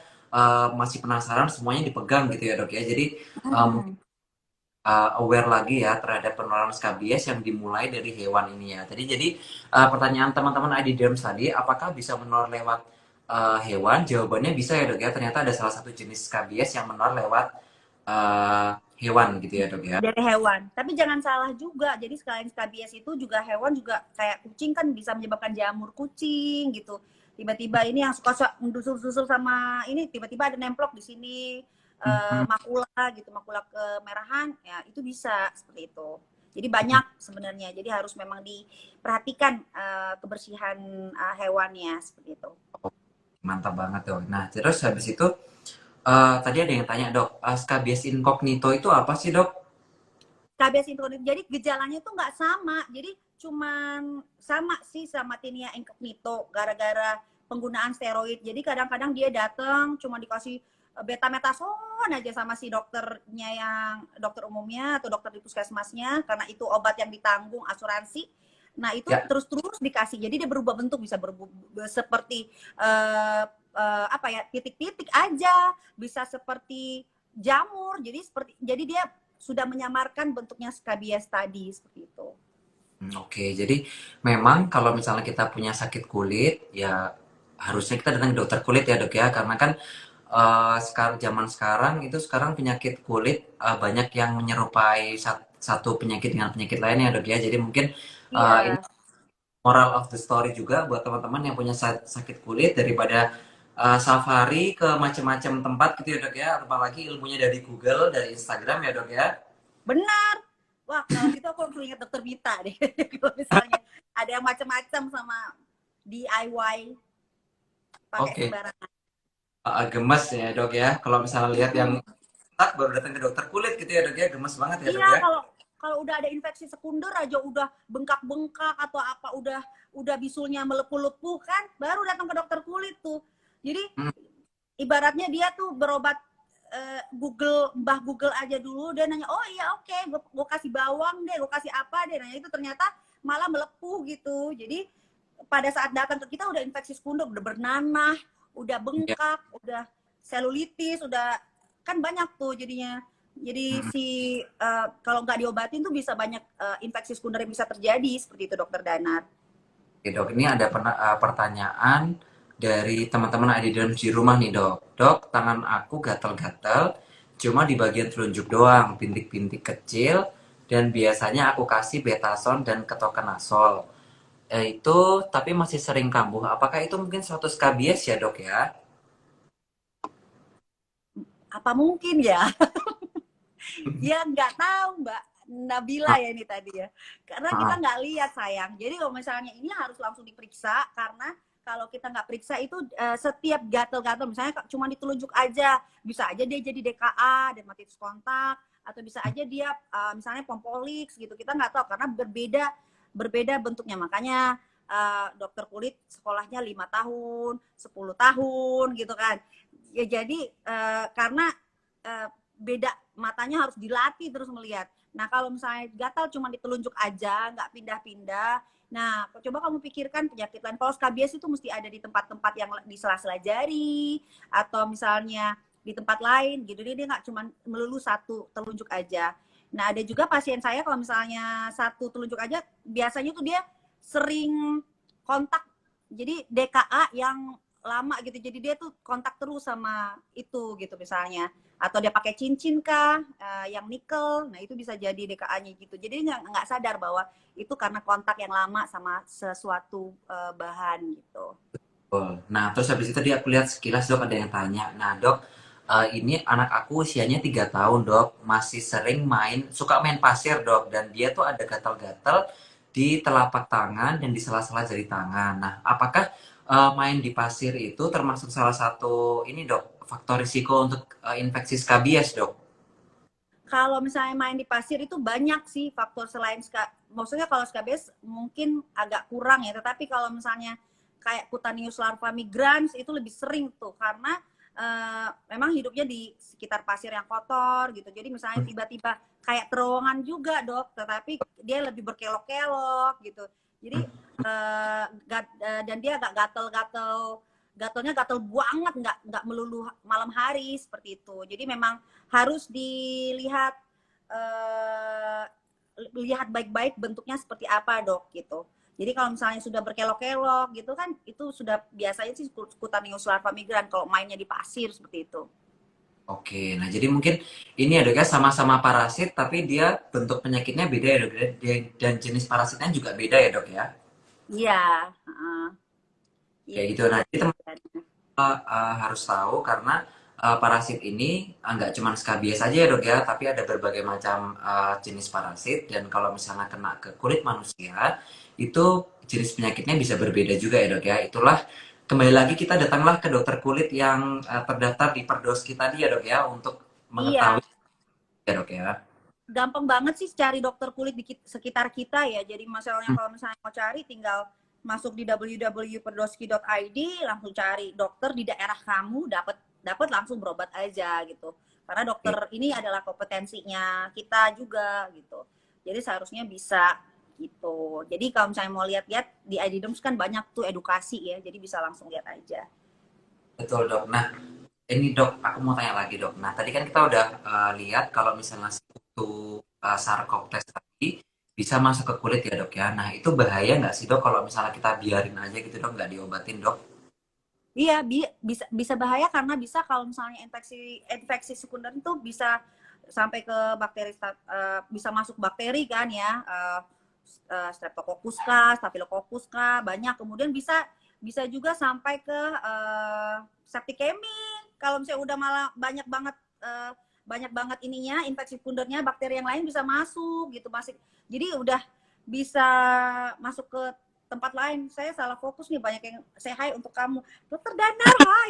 masih penasaran semuanya dipegang gitu ya dok ya. Jadi mungkin Hmm. aware lagi ya terhadap penularan skabies yang dimulai dari hewan ini ya. Jadi pertanyaan teman-teman ID Derms tadi, apakah bisa menular lewat hewan? Jawabannya bisa ya dok ya. Ternyata ada salah satu jenis skabies yang menular lewat eh, hewan gitu ya dok ya. Dari hewan. Tapi jangan salah juga. Jadi selain skabies itu juga hewan juga kayak kucing kan bisa menyebabkan jamur kucing gitu. Tiba-tiba ini yang suka mendusul-dusul sama ini tiba-tiba ada nemplok di sini Mhm. makula gitu, makula kemerahan ya itu bisa seperti itu. Jadi banyak sebenarnya. Jadi harus memang diperhatikan kebersihan hewannya seperti itu. Mantap banget dok. Nah terus habis itu tadi ada yang tanya dok, skabies incognito itu apa sih dok? Skabies incognito. Jadi gejalanya tuh nggak sama. Jadi cuman sama sih sama tinea incognito gara-gara penggunaan steroid. Jadi kadang-kadang dia datang cuma dikasih betametason aja sama si dokternya yang dokter umumnya atau dokter di puskesmasnya karena itu obat yang ditanggung asuransi. Nah, itu Ya. terus-terus dikasih. Jadi dia berubah bentuk bisa berubah seperti apa ya, titik-titik aja, bisa seperti jamur. Jadi dia sudah menyamarkan bentuknya skabies tadi seperti itu. Oke, jadi memang kalau misalnya kita punya sakit kulit, ya harusnya kita datang ke dokter kulit ya dok ya, karena kan sekarang zaman sekarang itu sekarang penyakit kulit banyak yang menyerupai satu penyakit dengan penyakit lainnya dok ya. Jadi mungkin ini Iya, moral of the story juga buat teman-teman yang punya sakit kulit daripada safari ke macam-macam tempat gitu ya dok ya, apalagi ilmunya dari Google, dari Instagram ya dok ya. benar. Wah, kalau gitu aku langsung ingat dokter Vita deh. Kalau misalnya ada yang macam-macam sama DIY pakai Oke. sembarangan. Gemes ya dok ya. Kalau misalnya lihat yang tak baru datang ke dokter kulit gitu ya dok ya, gemes banget ya dok Iya, ya. kalau kalau udah ada infeksi sekunder aja udah bengkak-bengkak atau apa udah bisulnya melepuh-lepuh kan baru datang ke dokter kulit tuh. Jadi Hmm. ibaratnya dia tuh berobat Mbah Google aja dulu dia nanya oh iya oke gue kasih bawang deh gue kasih apa deh nanya itu ternyata malah melepuh gitu jadi pada saat datang ke kita udah infeksi sekunder udah bernanah udah Ya. bengkak udah selulitis udah kan banyak tuh jadinya jadi Hmm. si kalau nggak diobatin tuh bisa banyak infeksi sekunder yang bisa terjadi seperti itu dokter Danar. Oke dok, ini ada pertanyaan dari teman-teman ada di dalam di rumah nih dok. Dok, tangan aku gatal-gatal, cuma di bagian telunjuk doang, bintik-bintik kecil, dan biasanya aku kasih betason dan ketoconazol. Itu tapi masih sering kambuh. Apakah itu mungkin suatu skabies ya dok ya? Apa mungkin ya ya nggak tahu Mbak Nabila ya ini tadi ya. Karena kita Ah, nggak lihat sayang. Jadi kalau misalnya ini harus langsung diperiksa karena kalau kita nggak periksa itu setiap gatal-gatal misalnya cuma ditelunjuk aja bisa aja dia jadi DKA dermatitis kontak atau bisa aja dia misalnya pompoliks gitu kita nggak tahu karena berbeda berbeda bentuknya makanya dokter kulit sekolahnya 5 tahun 10 tahun gitu kan ya jadi karena beda matanya harus dilatih terus melihat. Nah kalau misalnya gatal cuma ditelunjuk aja, nggak pindah-pindah. Nah coba kamu pikirkan penyakit lain. Kalau skabies itu mesti ada di tempat-tempat yang di sela-sela jari atau misalnya di tempat lain gitu. Dia nggak cuma melulu satu telunjuk aja. Nah ada juga pasien saya kalau misalnya satu telunjuk aja, biasanya tuh dia sering kontak jadi DKA yang lama gitu. Jadi dia tuh kontak terus sama itu gitu misalnya. Atau dia pakai cincin kah, yang nikel. Nah itu bisa jadi DKA-nya gitu. Jadi nggak sadar bahwa itu karena kontak yang lama sama sesuatu bahan gitu. Betul. Nah, terus habis itu dia aku lihat sekilas dok ada yang tanya. Nah dok, ini anak aku usianya 3 tahun dok, masih sering suka main pasir dok, dan dia tuh ada gatal-gatal di telapak tangan dan di sela-sela jari tangan. Nah, apakah main di pasir itu termasuk salah satu ini dok, faktor risiko untuk infeksi skabies dok? Kalau misalnya main di pasir itu banyak sih faktor selain maksudnya kalau skabies mungkin agak kurang ya, tetapi kalau misalnya kayak Cutaneous larva migrans itu lebih sering tuh karena memang hidupnya di sekitar pasir yang kotor gitu. Jadi misalnya tiba-tiba kayak terowongan juga dok, tetapi dia lebih berkelok-kelok gitu. Jadi dan dia agak gatel-gatel, gatelnya gatel banget, nggak melulu malam hari seperti itu. Jadi memang harus dilihat lihat baik-baik bentuknya seperti apa dok gitu. Jadi kalau misalnya sudah berkelok-kelok gitu kan itu sudah biasanya sih Cutaneous larva migran kalau mainnya di pasir seperti itu. Oke, nah jadi mungkin ini ya dok ya, sama-sama parasit tapi dia bentuk penyakitnya beda ya dok ya, dan jenis parasitnya juga beda ya dok ya. Iya, Kayak gitu. itu Nah, jadi teman bedanya. harus tahu karena parasit ini nggak cuma skabies aja ya dok ya, tapi ada berbagai macam jenis parasit dan kalau misalnya kena ke kulit manusia itu jenis penyakitnya bisa berbeda juga ya dok ya. Itulah kembali lagi kita datanglah ke dokter kulit yang terdaftar di Perdoski tadi ya dok ya untuk Iya, mengetahui ya dok ya. gampang banget sih cari dokter kulit di sekitar kita ya. Jadi masalahnya Hmm, kalau misalnya mau cari tinggal masuk di www.perdoski.id langsung cari dokter di daerah kamu, dapat dapat langsung berobat aja gitu. Karena dokter oke. ini adalah kompetensinya kita juga gitu. Jadi seharusnya bisa gitu. Jadi kalau misalnya mau lihat-lihat di ID Doms kan banyak tuh edukasi ya. Jadi bisa langsung lihat aja. Betul dok. Nah, ini dok, aku mau tanya lagi dok. Nah, tadi kan kita udah lihat kalau misalnya sekutu sarkoptes tadi bisa masuk ke kulit ya dok ya. Nah, itu bahaya nggak sih dok kalau misalnya kita biarin aja gitu dok, nggak diobatin dok? Iya, bisa bisa bahaya karena bisa kalau misalnya infeksi infeksi sekunder itu bisa sampai ke bakteri, bisa masuk bakteri kan ya, Streptococcus kah, Staphylococcus kah, banyak. Kemudian bisa bisa juga sampai ke septicemia. Kalau misalnya udah malah banyak banget ininya infeksi sekundernya, bakteri yang lain bisa masuk gitu, masih. Jadi udah bisa masuk ke tempat lain. Saya salah fokus nih, banyak yang say hi untuk kamu. Dokter Danar, hai.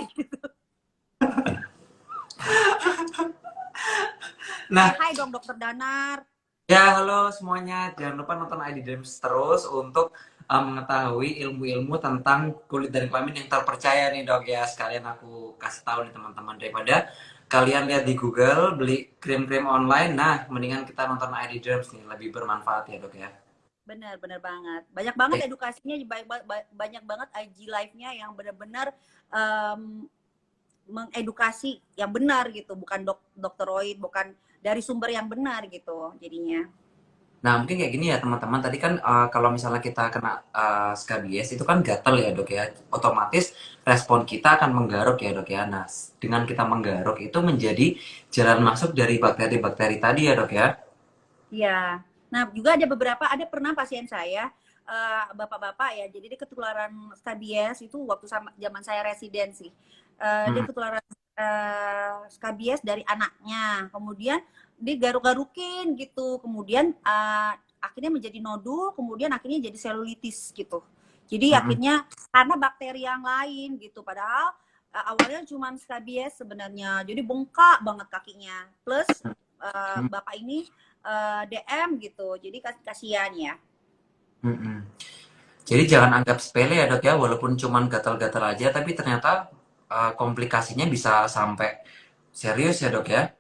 Say Nah, hi dong Dokter Danar. ya halo semuanya. Jangan lupa nonton ID Dreams terus untuk mengetahui ilmu-ilmu tentang kulit dan kelamin yang terpercaya nih dok ya. Sekalian aku kasih tahu nih teman-teman daripada kalian lihat di Google beli krim-krim online. Nah, mendingan kita nonton ID Dreams nih lebih bermanfaat ya dok ya. Benar, benar banget. Banyak banget Oke. edukasinya, banyak banget IG live-nya yang benar-benar um, mengedukasi yang benar gitu, bukan dokteroid, bukan dari sumber yang benar gitu jadinya. Nah, mungkin kayak gini ya teman-teman. Tadi kan kalau misalnya kita kena skabies itu kan gatal ya dok ya. Otomatis respon kita akan menggaruk ya dok ya. Nah, dengan kita menggaruk itu menjadi jalan masuk dari bakteri-bakteri tadi ya dok ya. Iya. Nah, juga ada beberapa, ada pernah pasien saya, bapak-bapak ya, jadi dia ketularan skabies itu waktu zaman saya residensi. Dia Hmm. ketularan skabies dari anaknya. Kemudian digaruk-garukin gitu. Kemudian akhirnya menjadi nodul, kemudian akhirnya jadi selulitis gitu. Jadi Hmm. akhirnya karena bakteri yang lain gitu. Padahal awalnya cuma skabies sebenarnya. Jadi bengkak banget kakinya. Plus Hmm. bapak ini DM gitu. Jadi kasihan ya. Hmm. Jadi jangan anggap sepele ya dok ya. Walaupun cuman gatal-gatal aja, tapi ternyata komplikasinya bisa sampai serius ya dok ya.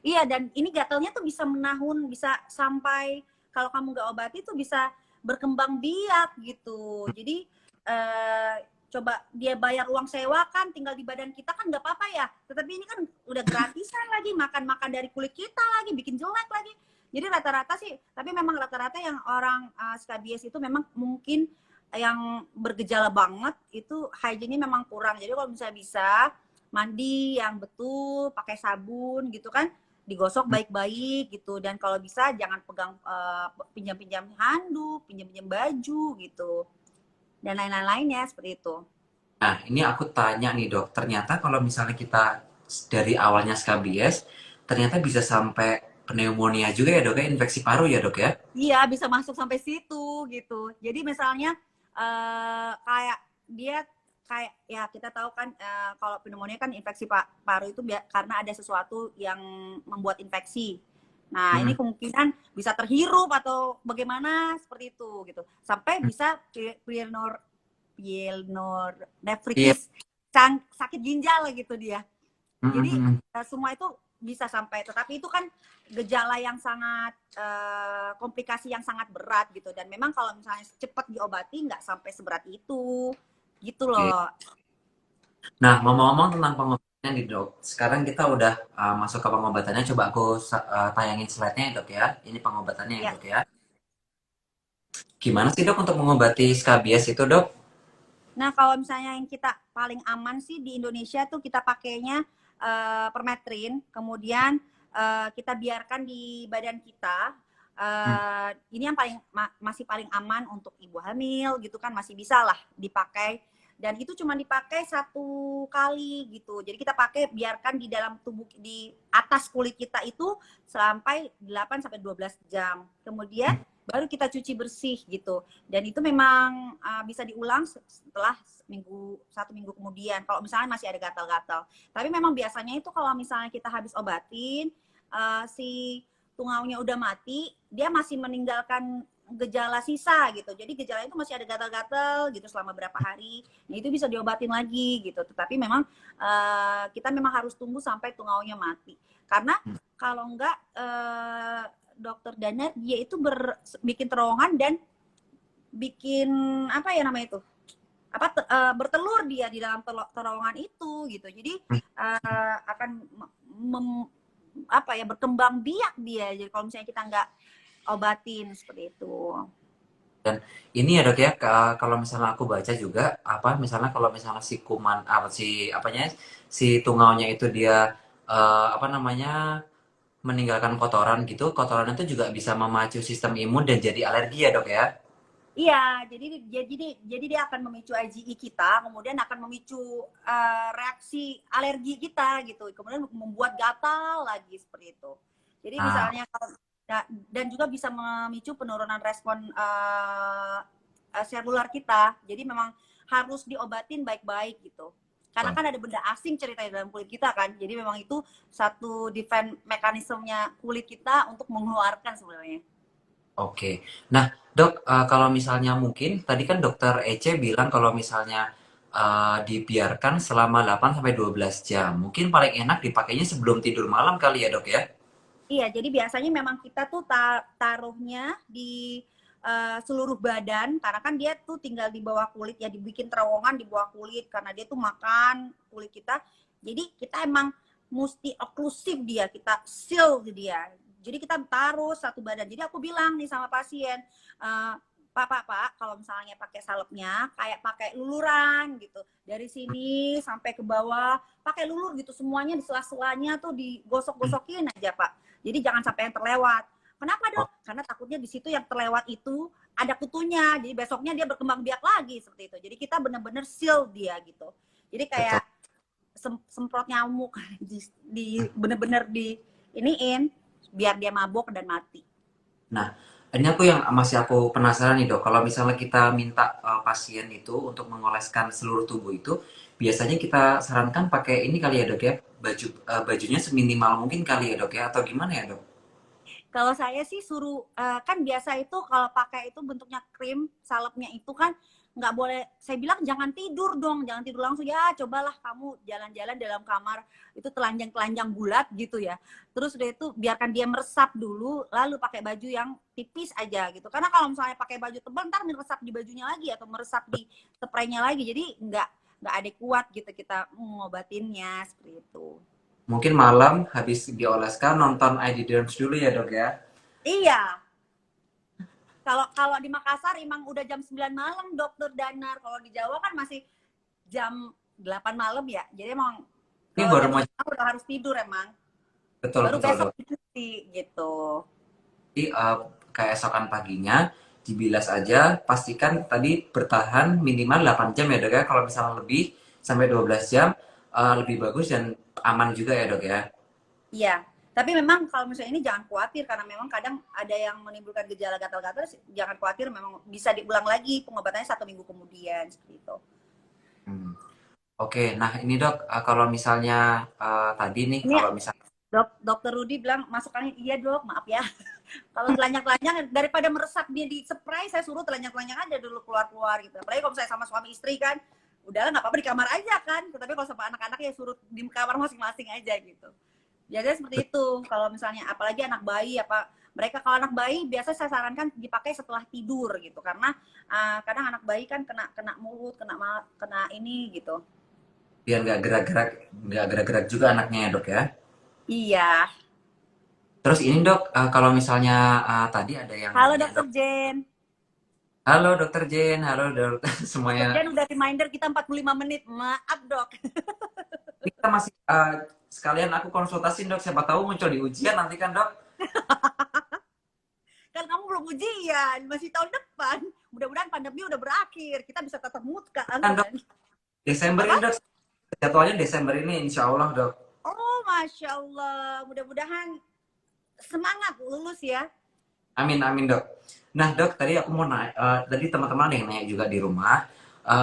Iya, dan ini gatalnya tuh bisa menahun, bisa sampai kalau kamu nggak obati tuh bisa berkembang biak gitu. Jadi eh, coba dia bayar uang sewa kan, tinggal di badan kita kan nggak apa-apa ya. Tetapi ini kan udah gratisan lagi, makan-makan dari kulit kita lagi, bikin jelek lagi. Jadi rata-rata sih, tapi memang rata-rata yang orang skabies itu memang mungkin yang bergejala banget itu hygiene memang kurang. Jadi kalau misalnya bisa mandi yang betul, pakai sabun gitu kan, digosok baik-baik gitu. Dan kalau bisa jangan pegang pinjam-pinjam handuk, pinjam-pinjam baju gitu. Dan lain-lainnya seperti itu. Nah, ini aku tanya nih dok, ternyata kalau misalnya kita dari awalnya skabies, ternyata bisa sampai pneumonia juga ya dok ya, infeksi paru ya dok ya? Iya, bisa masuk sampai situ gitu. Jadi misalnya kayak dia kayak ya kita tahu kan kalau pneumonia kan infeksi paru itu karena ada sesuatu yang membuat infeksi. Nah, ini Hmm. kemungkinan bisa terhirup atau bagaimana seperti itu gitu. Sampai bisa Iya. pyelonephritis, sakit ginjal gitu dia. Jadi Hmm. semua itu bisa sampai, tetapi itu kan gejala yang sangat komplikasi yang sangat berat gitu. Dan memang kalau misalnya cepat diobati nggak sampai seberat itu, gitu Oke. loh. Nah, ngomong-ngomong tentang pengobatannya nih dok, sekarang kita udah masuk ke pengobatannya. Coba aku tayangin slide-nya ya dok ya. Ini pengobatannya ya Ya. dok ya. Gimana sih dok untuk mengobati skabies itu dok? Nah, kalau misalnya yang kita paling aman sih di Indonesia tuh kita pakainya permetrin, kemudian kita biarkan di badan kita. Hmm. Ini yang masih paling aman untuk ibu hamil gitu kan, masih bisa lah dipakai. Dan itu cuma dipakai 1 kali gitu. Jadi kita pakai biarkan di dalam tubuh, di atas kulit kita itu sampai 8 sampai 12 jam. Kemudian baru kita cuci bersih gitu. Dan itu memang bisa diulang setelah 1 minggu kemudian kalau misalnya masih ada gatal-gatal. Tapi memang biasanya itu kalau misalnya kita habis obatin si tungaunya udah mati, dia masih meninggalkan gejala sisa gitu. Jadi gejala itu masih ada gatal-gatal gitu selama berapa hari. Nah, itu bisa diobatin lagi gitu. Tetapi memang kita memang harus tunggu sampai tungaunya mati. Karena kalau enggak dokter Danar dia itu bikin terowongan dan bikin apa ya namanya itu, bertelur dia di dalam terowongan itu gitu. Jadi akan berkembang biak dia. Jadi kalau misalnya kita nggak obatin seperti itu. Dan ini ya dok ya, kalau misalnya aku baca juga, apa misalnya kalau misalnya si kuman, apa si apanya, si tungaunya itu dia apa namanya meninggalkan kotoran gitu, kotoran itu juga bisa memacu sistem imun dan jadi alergi ya dok ya. Iya, jadi dia akan memicu IgE kita, kemudian akan memicu reaksi alergi kita gitu, kemudian membuat gatal lagi seperti itu. Jadi Nah, misalnya dan juga bisa memicu penurunan respon seluler kita. Jadi memang harus diobatin baik-baik gitu. Karena kan ada benda asing ceritanya dalam kulit kita kan. Jadi memang itu satu defense mekanismenya kulit kita untuk mengeluarkan sebenarnya. oke. Nah, dok, kalau misalnya mungkin tadi kan dokter Ece bilang kalau misalnya dibiarkan selama 8 sampai 12 jam. Mungkin paling enak dipakainya sebelum tidur malam kali ya, dok ya? Iya, jadi biasanya memang kita tuh taruhnya di seluruh badan, karena kan dia tuh tinggal di bawah kulit ya, dibikin terowongan di bawah kulit karena dia tuh makan kulit kita. Jadi kita emang mesti oklusif dia, kita seal dia. Jadi kita taruh satu badan. Jadi aku bilang nih sama pasien, Pak, kalau misalnya pakai salepnya kayak pakai luluran gitu. Dari sini sampai ke bawah, pakai lulur gitu, semuanya di sela-selanya tuh digosok-gosokin aja, Pak. Jadi jangan sampai yang terlewat. Kenapa dok? Oh, Karena takutnya di situ yang terlewat itu ada kutunya. Jadi besoknya dia berkembang biak lagi seperti itu. Jadi kita benar-benar seal dia gitu. Jadi betul. kayak semprot nyamuk di benar-benar di iniin biar dia mabok dan mati. Nah, ini aku yang masih aku penasaran nih dok. Kalau misalnya kita minta pasien itu untuk mengoleskan seluruh tubuh itu, biasanya kita sarankan pakai ini kali ya dok ya, bajunya seminimal mungkin kali ya dok ya, atau gimana ya dok? Kalau saya sih suruh kan biasa itu kalau pakai itu bentuknya krim salepnya itu kan nggak boleh. Saya bilang jangan tidur dong, jangan tidur langsung ya. Cobalah kamu jalan-jalan dalam kamar itu telanjang-telanjang bulat gitu ya. Terus udah itu biarkan dia meresap dulu, lalu pakai baju yang tipis aja gitu. Karena kalau misalnya pakai baju tebal ntar meresap di bajunya lagi atau meresap di spraynya lagi. Jadi nggak adekuat gitu kita ngobatinnya seperti itu. Mungkin malam habis dioleskan nonton ID Derms dulu ya dok ya. Iya, Kalau kalau di Makassar emang udah jam 9 malam, Dokter Danar. Kalau di Jawa kan masih jam 8 malam ya. Jadi emang Ini kalau baru jam mau, 9 udah harus tidur emang. betul Baru betul besok dok. cuti gitu. Jadi keesokan paginya dibilas aja, pastikan tadi bertahan minimal 8 jam ya dok ya. Kalau misalnya lebih sampai 12 jam lebih bagus dan aman juga ya dok ya. Iya. Tapi memang kalau misalnya ini jangan khawatir karena memang kadang ada yang menimbulkan gejala gatal-gatal, jangan khawatir memang bisa diulang lagi pengobatannya 1 minggu kemudian seperti itu. Hmm. Oke, nah ini dok, kalau misalnya tadi nih, Ini kalau misalnya Dokter Rudi bilang masukannya iya dok, maaf ya. Kalau telanjang-telanjang daripada meresap dia di spray, saya suruh telanjang-telanjang aja dulu keluar-keluar gitu. Apalagi kalau saya sama suami istri kan, udahlah nggak apa-apa di kamar aja kan. Tapi kalau sama anak-anak ya suruh di kamar masing-masing aja gitu. Biasanya seperti itu. Kalau misalnya apalagi anak bayi apa mereka kalau anak bayi biasa saya sarankan dipakai setelah tidur gitu karena kadang anak bayi kan kena kena mulut, kena ini gitu. biar nggak gerak-gerak juga anaknya ya dok ya. Iya. Terus ini dok, kalau misalnya tadi ada yang Halo nanya Dokter dok, Jen. halo dokter Jen, halo dok, Dokter semuanya. Jen udah reminder kita 45 menit. Maaf dok. Ini kita masih sekalian aku konsultasi dok, siapa tahu muncul di ujian nanti kan dok. Kan kamu belum ujian, masih tahun depan. Mudah-mudahan pandemi udah berakhir. Kita bisa tatap muka Kan dok, kan. Desember Apa? ini dok, jadwalnya Desember ini insya Allah dok. Oh, Masya Allah. Mudah-mudahan semangat lulus ya. Amin amin dok. Nah dok, tadi aku mau nanya, tadi teman-teman ada yang nanya juga di rumah,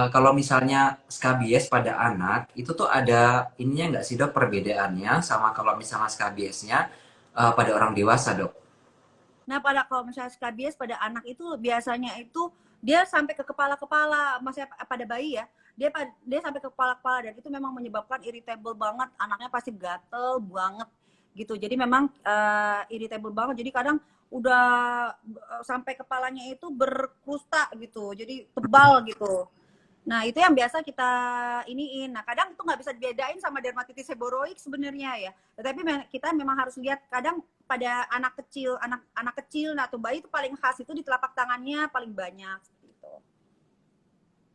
kalau misalnya skabies pada anak itu tuh ada ininya nggak sih dok perbedaannya sama kalau misalnya skabiesnya pada orang dewasa dok? Nah, pada kalau misalnya skabies pada anak itu biasanya itu dia sampai ke kepala-kepala, maksudnya pada bayi ya. Dia sampai ke kepala-kepala dan itu memang menyebabkan irritable banget, anaknya pasti gatel banget gitu. Jadi memang irritable banget. Jadi kadang udah sampai kepalanya itu berkusta gitu. Jadi tebal gitu. Nah, itu yang biasa kita iniin. Nah, kadang itu nggak bisa dibedain sama dermatitis seboroik sebenarnya ya. Tetapi kita memang harus lihat kadang pada anak kecil nah, atau bayi itu paling khas itu di telapak tangannya paling banyak gitu.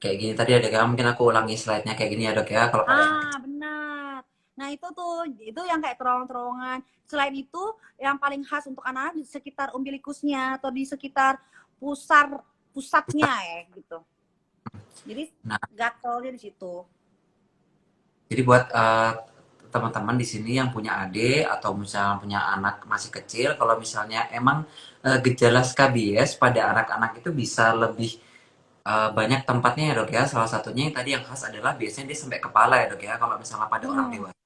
Kayak gini tadi ada kan, mungkin aku ulangi slide-nya kayak gini ya dok ya, kalau pada anak Ah, kecil. benar. Nah, itu yang kayak terowongan-terowongan. Selain itu, yang paling khas untuk anak-anak di sekitar umbilikusnya atau di sekitar pusatnya ya gitu. Jadi Nah, gatalnya di situ. jadi buat teman-teman di sini yang punya adik atau misalnya punya anak masih kecil, kalau misalnya emang gejala skabies pada anak-anak itu bisa lebih banyak tempatnya ya dok ya. Salah satunya yang tadi yang khas adalah biasanya dia sampai kepala ya dok ya. Kalau misalnya pada orang Hmm. dewasa,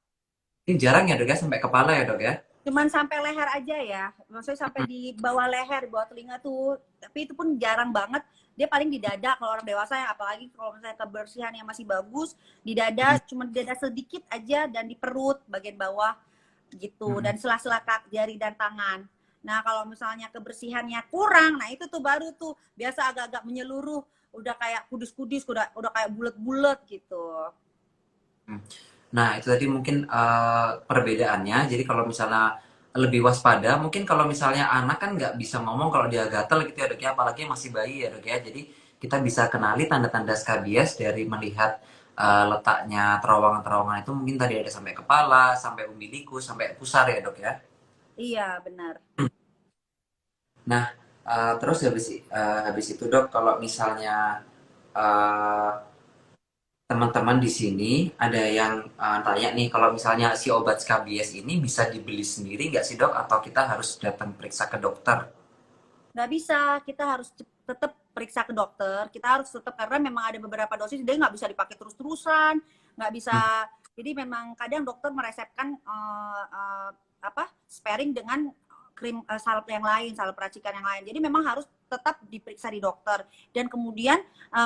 ini jarang ya dok ya sampai kepala ya dok ya. Cuman sampai leher aja ya, maksudnya sampai Hmm. di bawah leher, di bawah telinga tuh, tapi itu pun jarang banget. Dia paling di dada kalau orang dewasa ya, apalagi kalau misalnya kebersihan yang masih bagus, di dada cuma di dada sedikit aja dan di perut bagian bawah gitu Hmm. dan sela-sela jari dan tangan. Nah kalau misalnya kebersihannya kurang, nah itu tuh baru tuh biasa agak-agak menyeluruh, udah kayak kudus-kudus, udah kayak bulat-bulat gitu. Hmm. Nah, itu tadi mungkin perbedaannya. Jadi kalau misalnya lebih waspada, mungkin kalau misalnya anak kan nggak bisa ngomong kalau dia gatal gitu ya dok ya, apalagi masih bayi ya dok ya. Jadi kita bisa kenali tanda-tanda skabies dari melihat letaknya terowongan-terowongan itu mungkin tadi ada sampai kepala, sampai umbilikus, sampai pusar ya dok ya. Iya benar. Nah, terus habis itu dok, kalau misalnya eh, teman-teman di sini ada yang tanya nih, kalau misalnya si obat skabies ini bisa dibeli sendiri nggak sih dok? Atau kita harus datang periksa ke dokter? Nggak bisa, kita harus tetap periksa ke dokter, kita harus tetap karena memang ada beberapa dosis dia nggak bisa dipakai terus-terusan, nggak bisa. Hmm. Jadi memang kadang dokter meresepkan apa sparing dengan krim salep yang lain, salep racikan yang lain. Jadi memang harus tetap diperiksa di dokter. Dan kemudian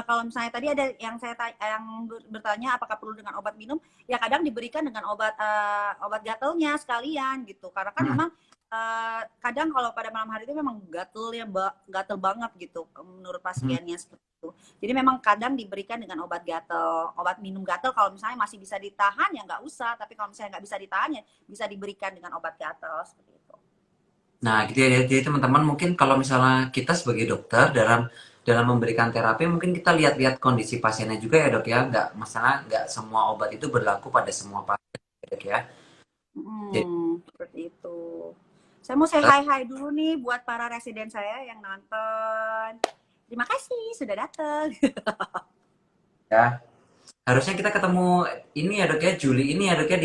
kalau misalnya tadi ada yang yang bertanya apakah perlu dengan obat minum, ya kadang diberikan dengan obat gatelnya sekalian gitu. Karena kan Hmm. memang kadang kalau pada malam hari itu memang gatel banget gitu menurut Hmm. pasiennya seperti itu. Jadi memang kadang diberikan dengan obat gatel, obat minum gatel kalau misalnya masih bisa ditahan ya nggak usah, tapi kalau misalnya nggak bisa ditahan ya bisa diberikan dengan obat gatel seperti itu. Nah, gitu ya. Jadi teman-teman mungkin kalau misalnya kita sebagai dokter dalam dalam memberikan terapi mungkin kita lihat-lihat kondisi pasiennya juga ya dok ya. Nggak masalah, nggak semua obat itu berlaku pada semua pasien ya, dok ya. Jadi, Seperti itu. Saya mau say hi dulu nih buat para residen saya yang nonton. Terima kasih sudah datang. ya harusnya kita ketemu ini ya dok ya, Juli ini ya dok ya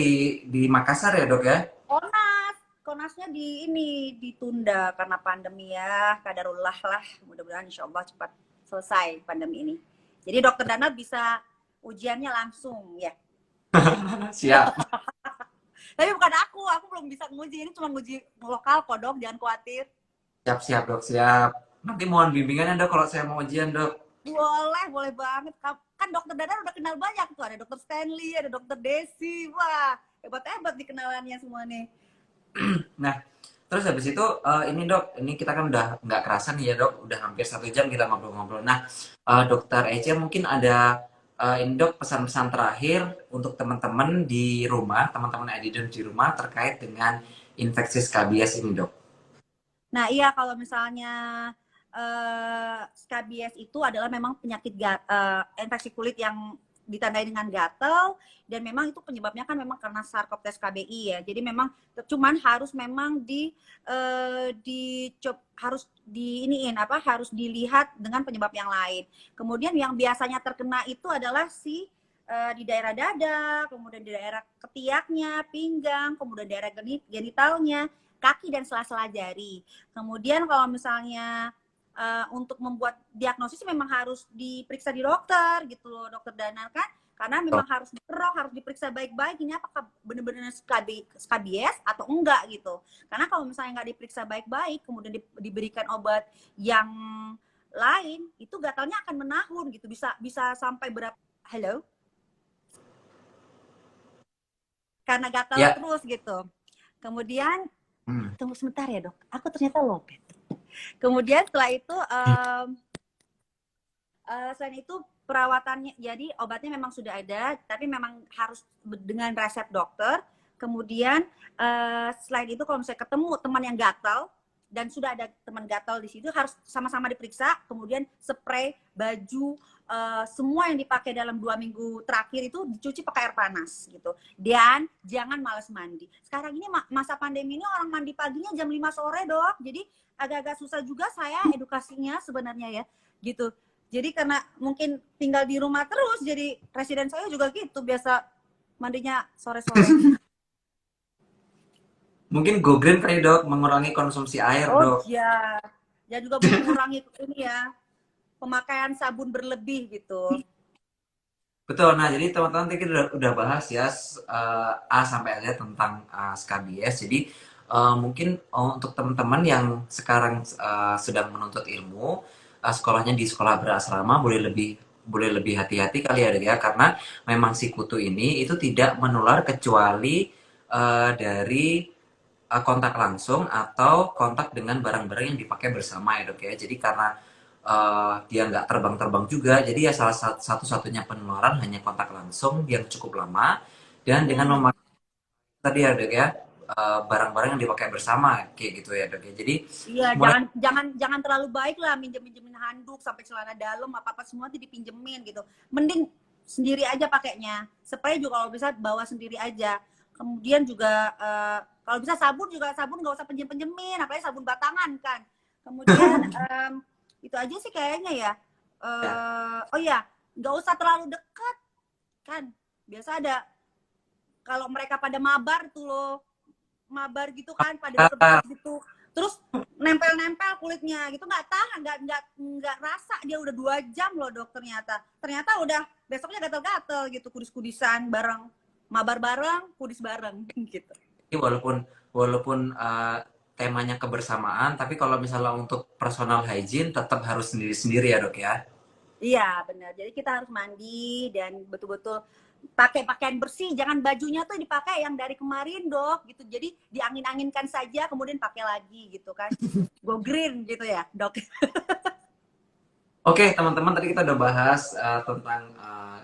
di Makassar ya dok ya. Konas, konasnya di ini ditunda karena pandemi ya. Kadarullah lah. Mudah-mudahan insya Allah cepat selesai pandemi ini. Jadi dokter Dana bisa ujiannya langsung ya. Siap, Tapi bukan aku belum bisa nguji. Ini cuma nguji lokal kok dok, jangan khawatir. siap, siap dok, siap. Nanti mohon bimbingannya dok kalau saya mau ujian dok. Boleh, boleh banget. Kan dokter Dana udah kenal banyak tuh. Ada dokter Stanley, ada dokter Desi. Wah, hebat-hebat dikenalannya semua nih. Nah, terus habis itu ini dok, ini kita kan udah nggak kerasa nih ya dok, udah hampir 1 jam kita ngobrol-ngobrol. Nah, dokter Eja mungkin ada ini dok pesan-pesan terakhir untuk teman-teman di rumah, teman-teman Edidon di rumah terkait dengan infeksi skabies ini dok. Nah, iya kalau misalnya skabies itu adalah memang penyakit infeksi kulit yang ditandai dengan gatal dan memang itu penyebabnya kan memang karena Sarcoptes KBI ya. Jadi memang cuman harus memang harus diiniin apa harus dilihat dengan penyebab yang lain. Kemudian yang biasanya terkena itu adalah di daerah dada, kemudian di daerah ketiaknya, pinggang, kemudian daerah genitalnya, kaki dan sela-sela jari. Kemudian kalau misalnya untuk membuat diagnosis memang harus diperiksa di dokter gitu loh dokter Dana kan karena memang harus diperok harus diperiksa baik-baik ini apakah benar-benar skabies atau enggak gitu karena kalau misalnya nggak diperiksa baik-baik kemudian diberikan obat yang lain itu gatalnya akan menahun gitu bisa sampai berapa karena gatal Ya, terus gitu kemudian hmm. tunggu sebentar ya dok aku ternyata lopet kemudian setelah itu selain itu perawatannya jadi obatnya memang sudah ada tapi memang harus dengan resep dokter kemudian selain itu kalau misalnya ketemu teman yang gatal dan sudah ada teman gatal di situ harus sama-sama diperiksa kemudian spray baju semua yang dipakai dalam 2 minggu terakhir itu dicuci pakai air panas gitu dan jangan malas mandi sekarang ini masa pandemi ini orang mandi paginya jam 5 sore dok jadi agak-agak susah juga saya edukasinya sebenarnya ya gitu jadi karena mungkin tinggal di rumah terus, jadi residen saya juga gitu, biasa mandinya sore-sore. Mungkin go green kali dok, mengurangi konsumsi air Oh dok. iya, dan juga mengurangi ini ya, pemakaian sabun berlebih gitu. Betul. Nah, jadi teman-teman tadi kita udah bahas ya A sampai Z tentang skabies. Jadi mungkin untuk teman-teman yang sekarang sedang menuntut ilmu, sekolahnya di sekolah berasrama boleh lebih hati-hati kali ya, dok ya, karena memang si kutu ini itu tidak menular kecuali dari kontak langsung atau kontak dengan barang-barang yang dipakai bersama ya dok ya. Jadi karena dia nggak terbang-terbang juga. Jadi ya salah satu-satunya penularan hanya kontak langsung yang cukup lama dan dengan memakai tadi ya dok ya barang-barang yang dipakai bersama kayak gitu ya dok ya. Jadi Iya, mulai jangan terlalu baik lah minjemin handuk sampai celana dalam apa-apa semua tuh dipinjemin gitu. Mending sendiri aja pakainya. Spray juga kalau bisa bawa sendiri aja. Kemudian juga kalau bisa sabun nggak usah pinjemin, apalagi sabun batangan kan. Kemudian itu aja sih kayaknya ya. ya, Oh ya, nggak usah terlalu dekat kan. Biasa ada kalau mereka pada mabar tuh loh, mabar gitu kan, pada deket-deket gitu. Terus nempel-nempel kulitnya gitu nggak tahan, nggak rasa dia udah 2 jam loh dok ternyata udah besoknya gatal-gatal gitu kudis-kudisan bareng mabar bareng kudis bareng gitu. jadi walaupun walaupun temanya kebersamaan, tapi kalau misalnya untuk personal hygiene tetap harus sendiri-sendiri ya dok ya. Iya benar jadi kita harus mandi dan betul-betul pakai pakaian bersih jangan bajunya tuh dipakai yang dari kemarin dok gitu jadi diangin-anginkan saja kemudian pakai lagi gitu kan go green gitu ya dok. Oke, teman-teman, tadi kita udah bahas tentang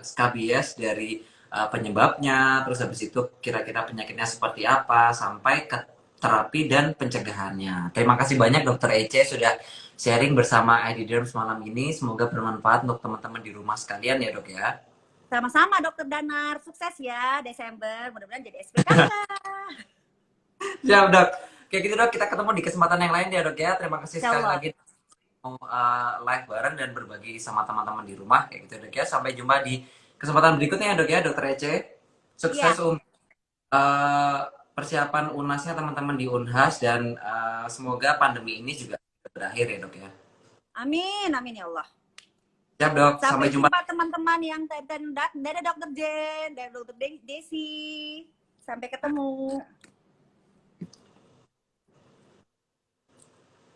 skabies dari penyebabnya, terus habis itu kira-kira penyakitnya seperti apa, sampai ke terapi dan pencegahannya. Terima kasih banyak Dokter Ece sudah sharing bersama ID Derms malam ini. Semoga bermanfaat untuk teman-teman di rumah sekalian ya dok ya. Sama-sama Dokter Danar, sukses ya Desember, mudah-mudahan jadi SPKK. Siap dok. Kayak gitu dok, kita ketemu di kesempatan yang lain ya dok ya. Terima kasih Insya sekali Allah. lagi mau live bareng dan berbagi sama teman-teman di rumah kayak gitu dok ya. Sampai jumpa di kesempatan berikutnya ya dok ya, Dokter Ece. Sukses Iya, untuk persiapan UNASnya teman-teman di Unhas dan semoga pandemi ini juga berakhir ya dok ya. amin, amin ya Allah. Siap dok, sampai Sampai jumpa. jumpa teman-teman yang dadah Dokter Jen, dari Dokter Desi. Sampai ketemu.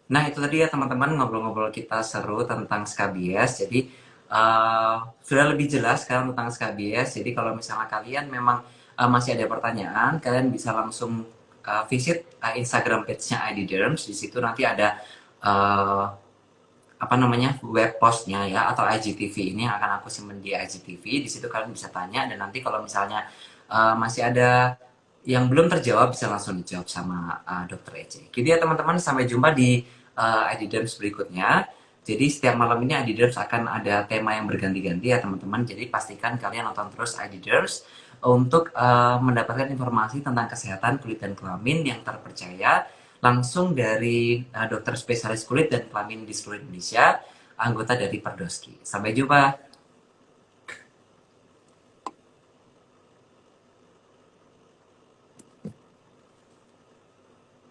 Nah itu tadi ya teman-teman ngobrol-ngobrol kita seru tentang skabies. Jadi sudah lebih jelas sekarang tentang skabies. Jadi kalau misalnya kalian memang masih ada pertanyaan, kalian bisa langsung visit Instagram page-nya ID Derms. Di situ nanti ada uh, apa namanya web postnya ya atau IGTV ini yang akan aku simpan di IGTV. Di situ kalian bisa tanya dan nanti kalau misalnya masih ada yang belum terjawab bisa langsung dijawab sama Dokter Ece. Gitu ya teman-teman, sampai jumpa di ID berikutnya. Jadi setiap malam ini ID akan ada tema yang berganti-ganti ya teman-teman. Jadi pastikan kalian nonton terus ID untuk mendapatkan informasi tentang kesehatan kulit dan kelamin yang terpercaya langsung dari dokter spesialis kulit dan kelamin di seluruh Indonesia, anggota dari Perdoski. Sampai jumpa.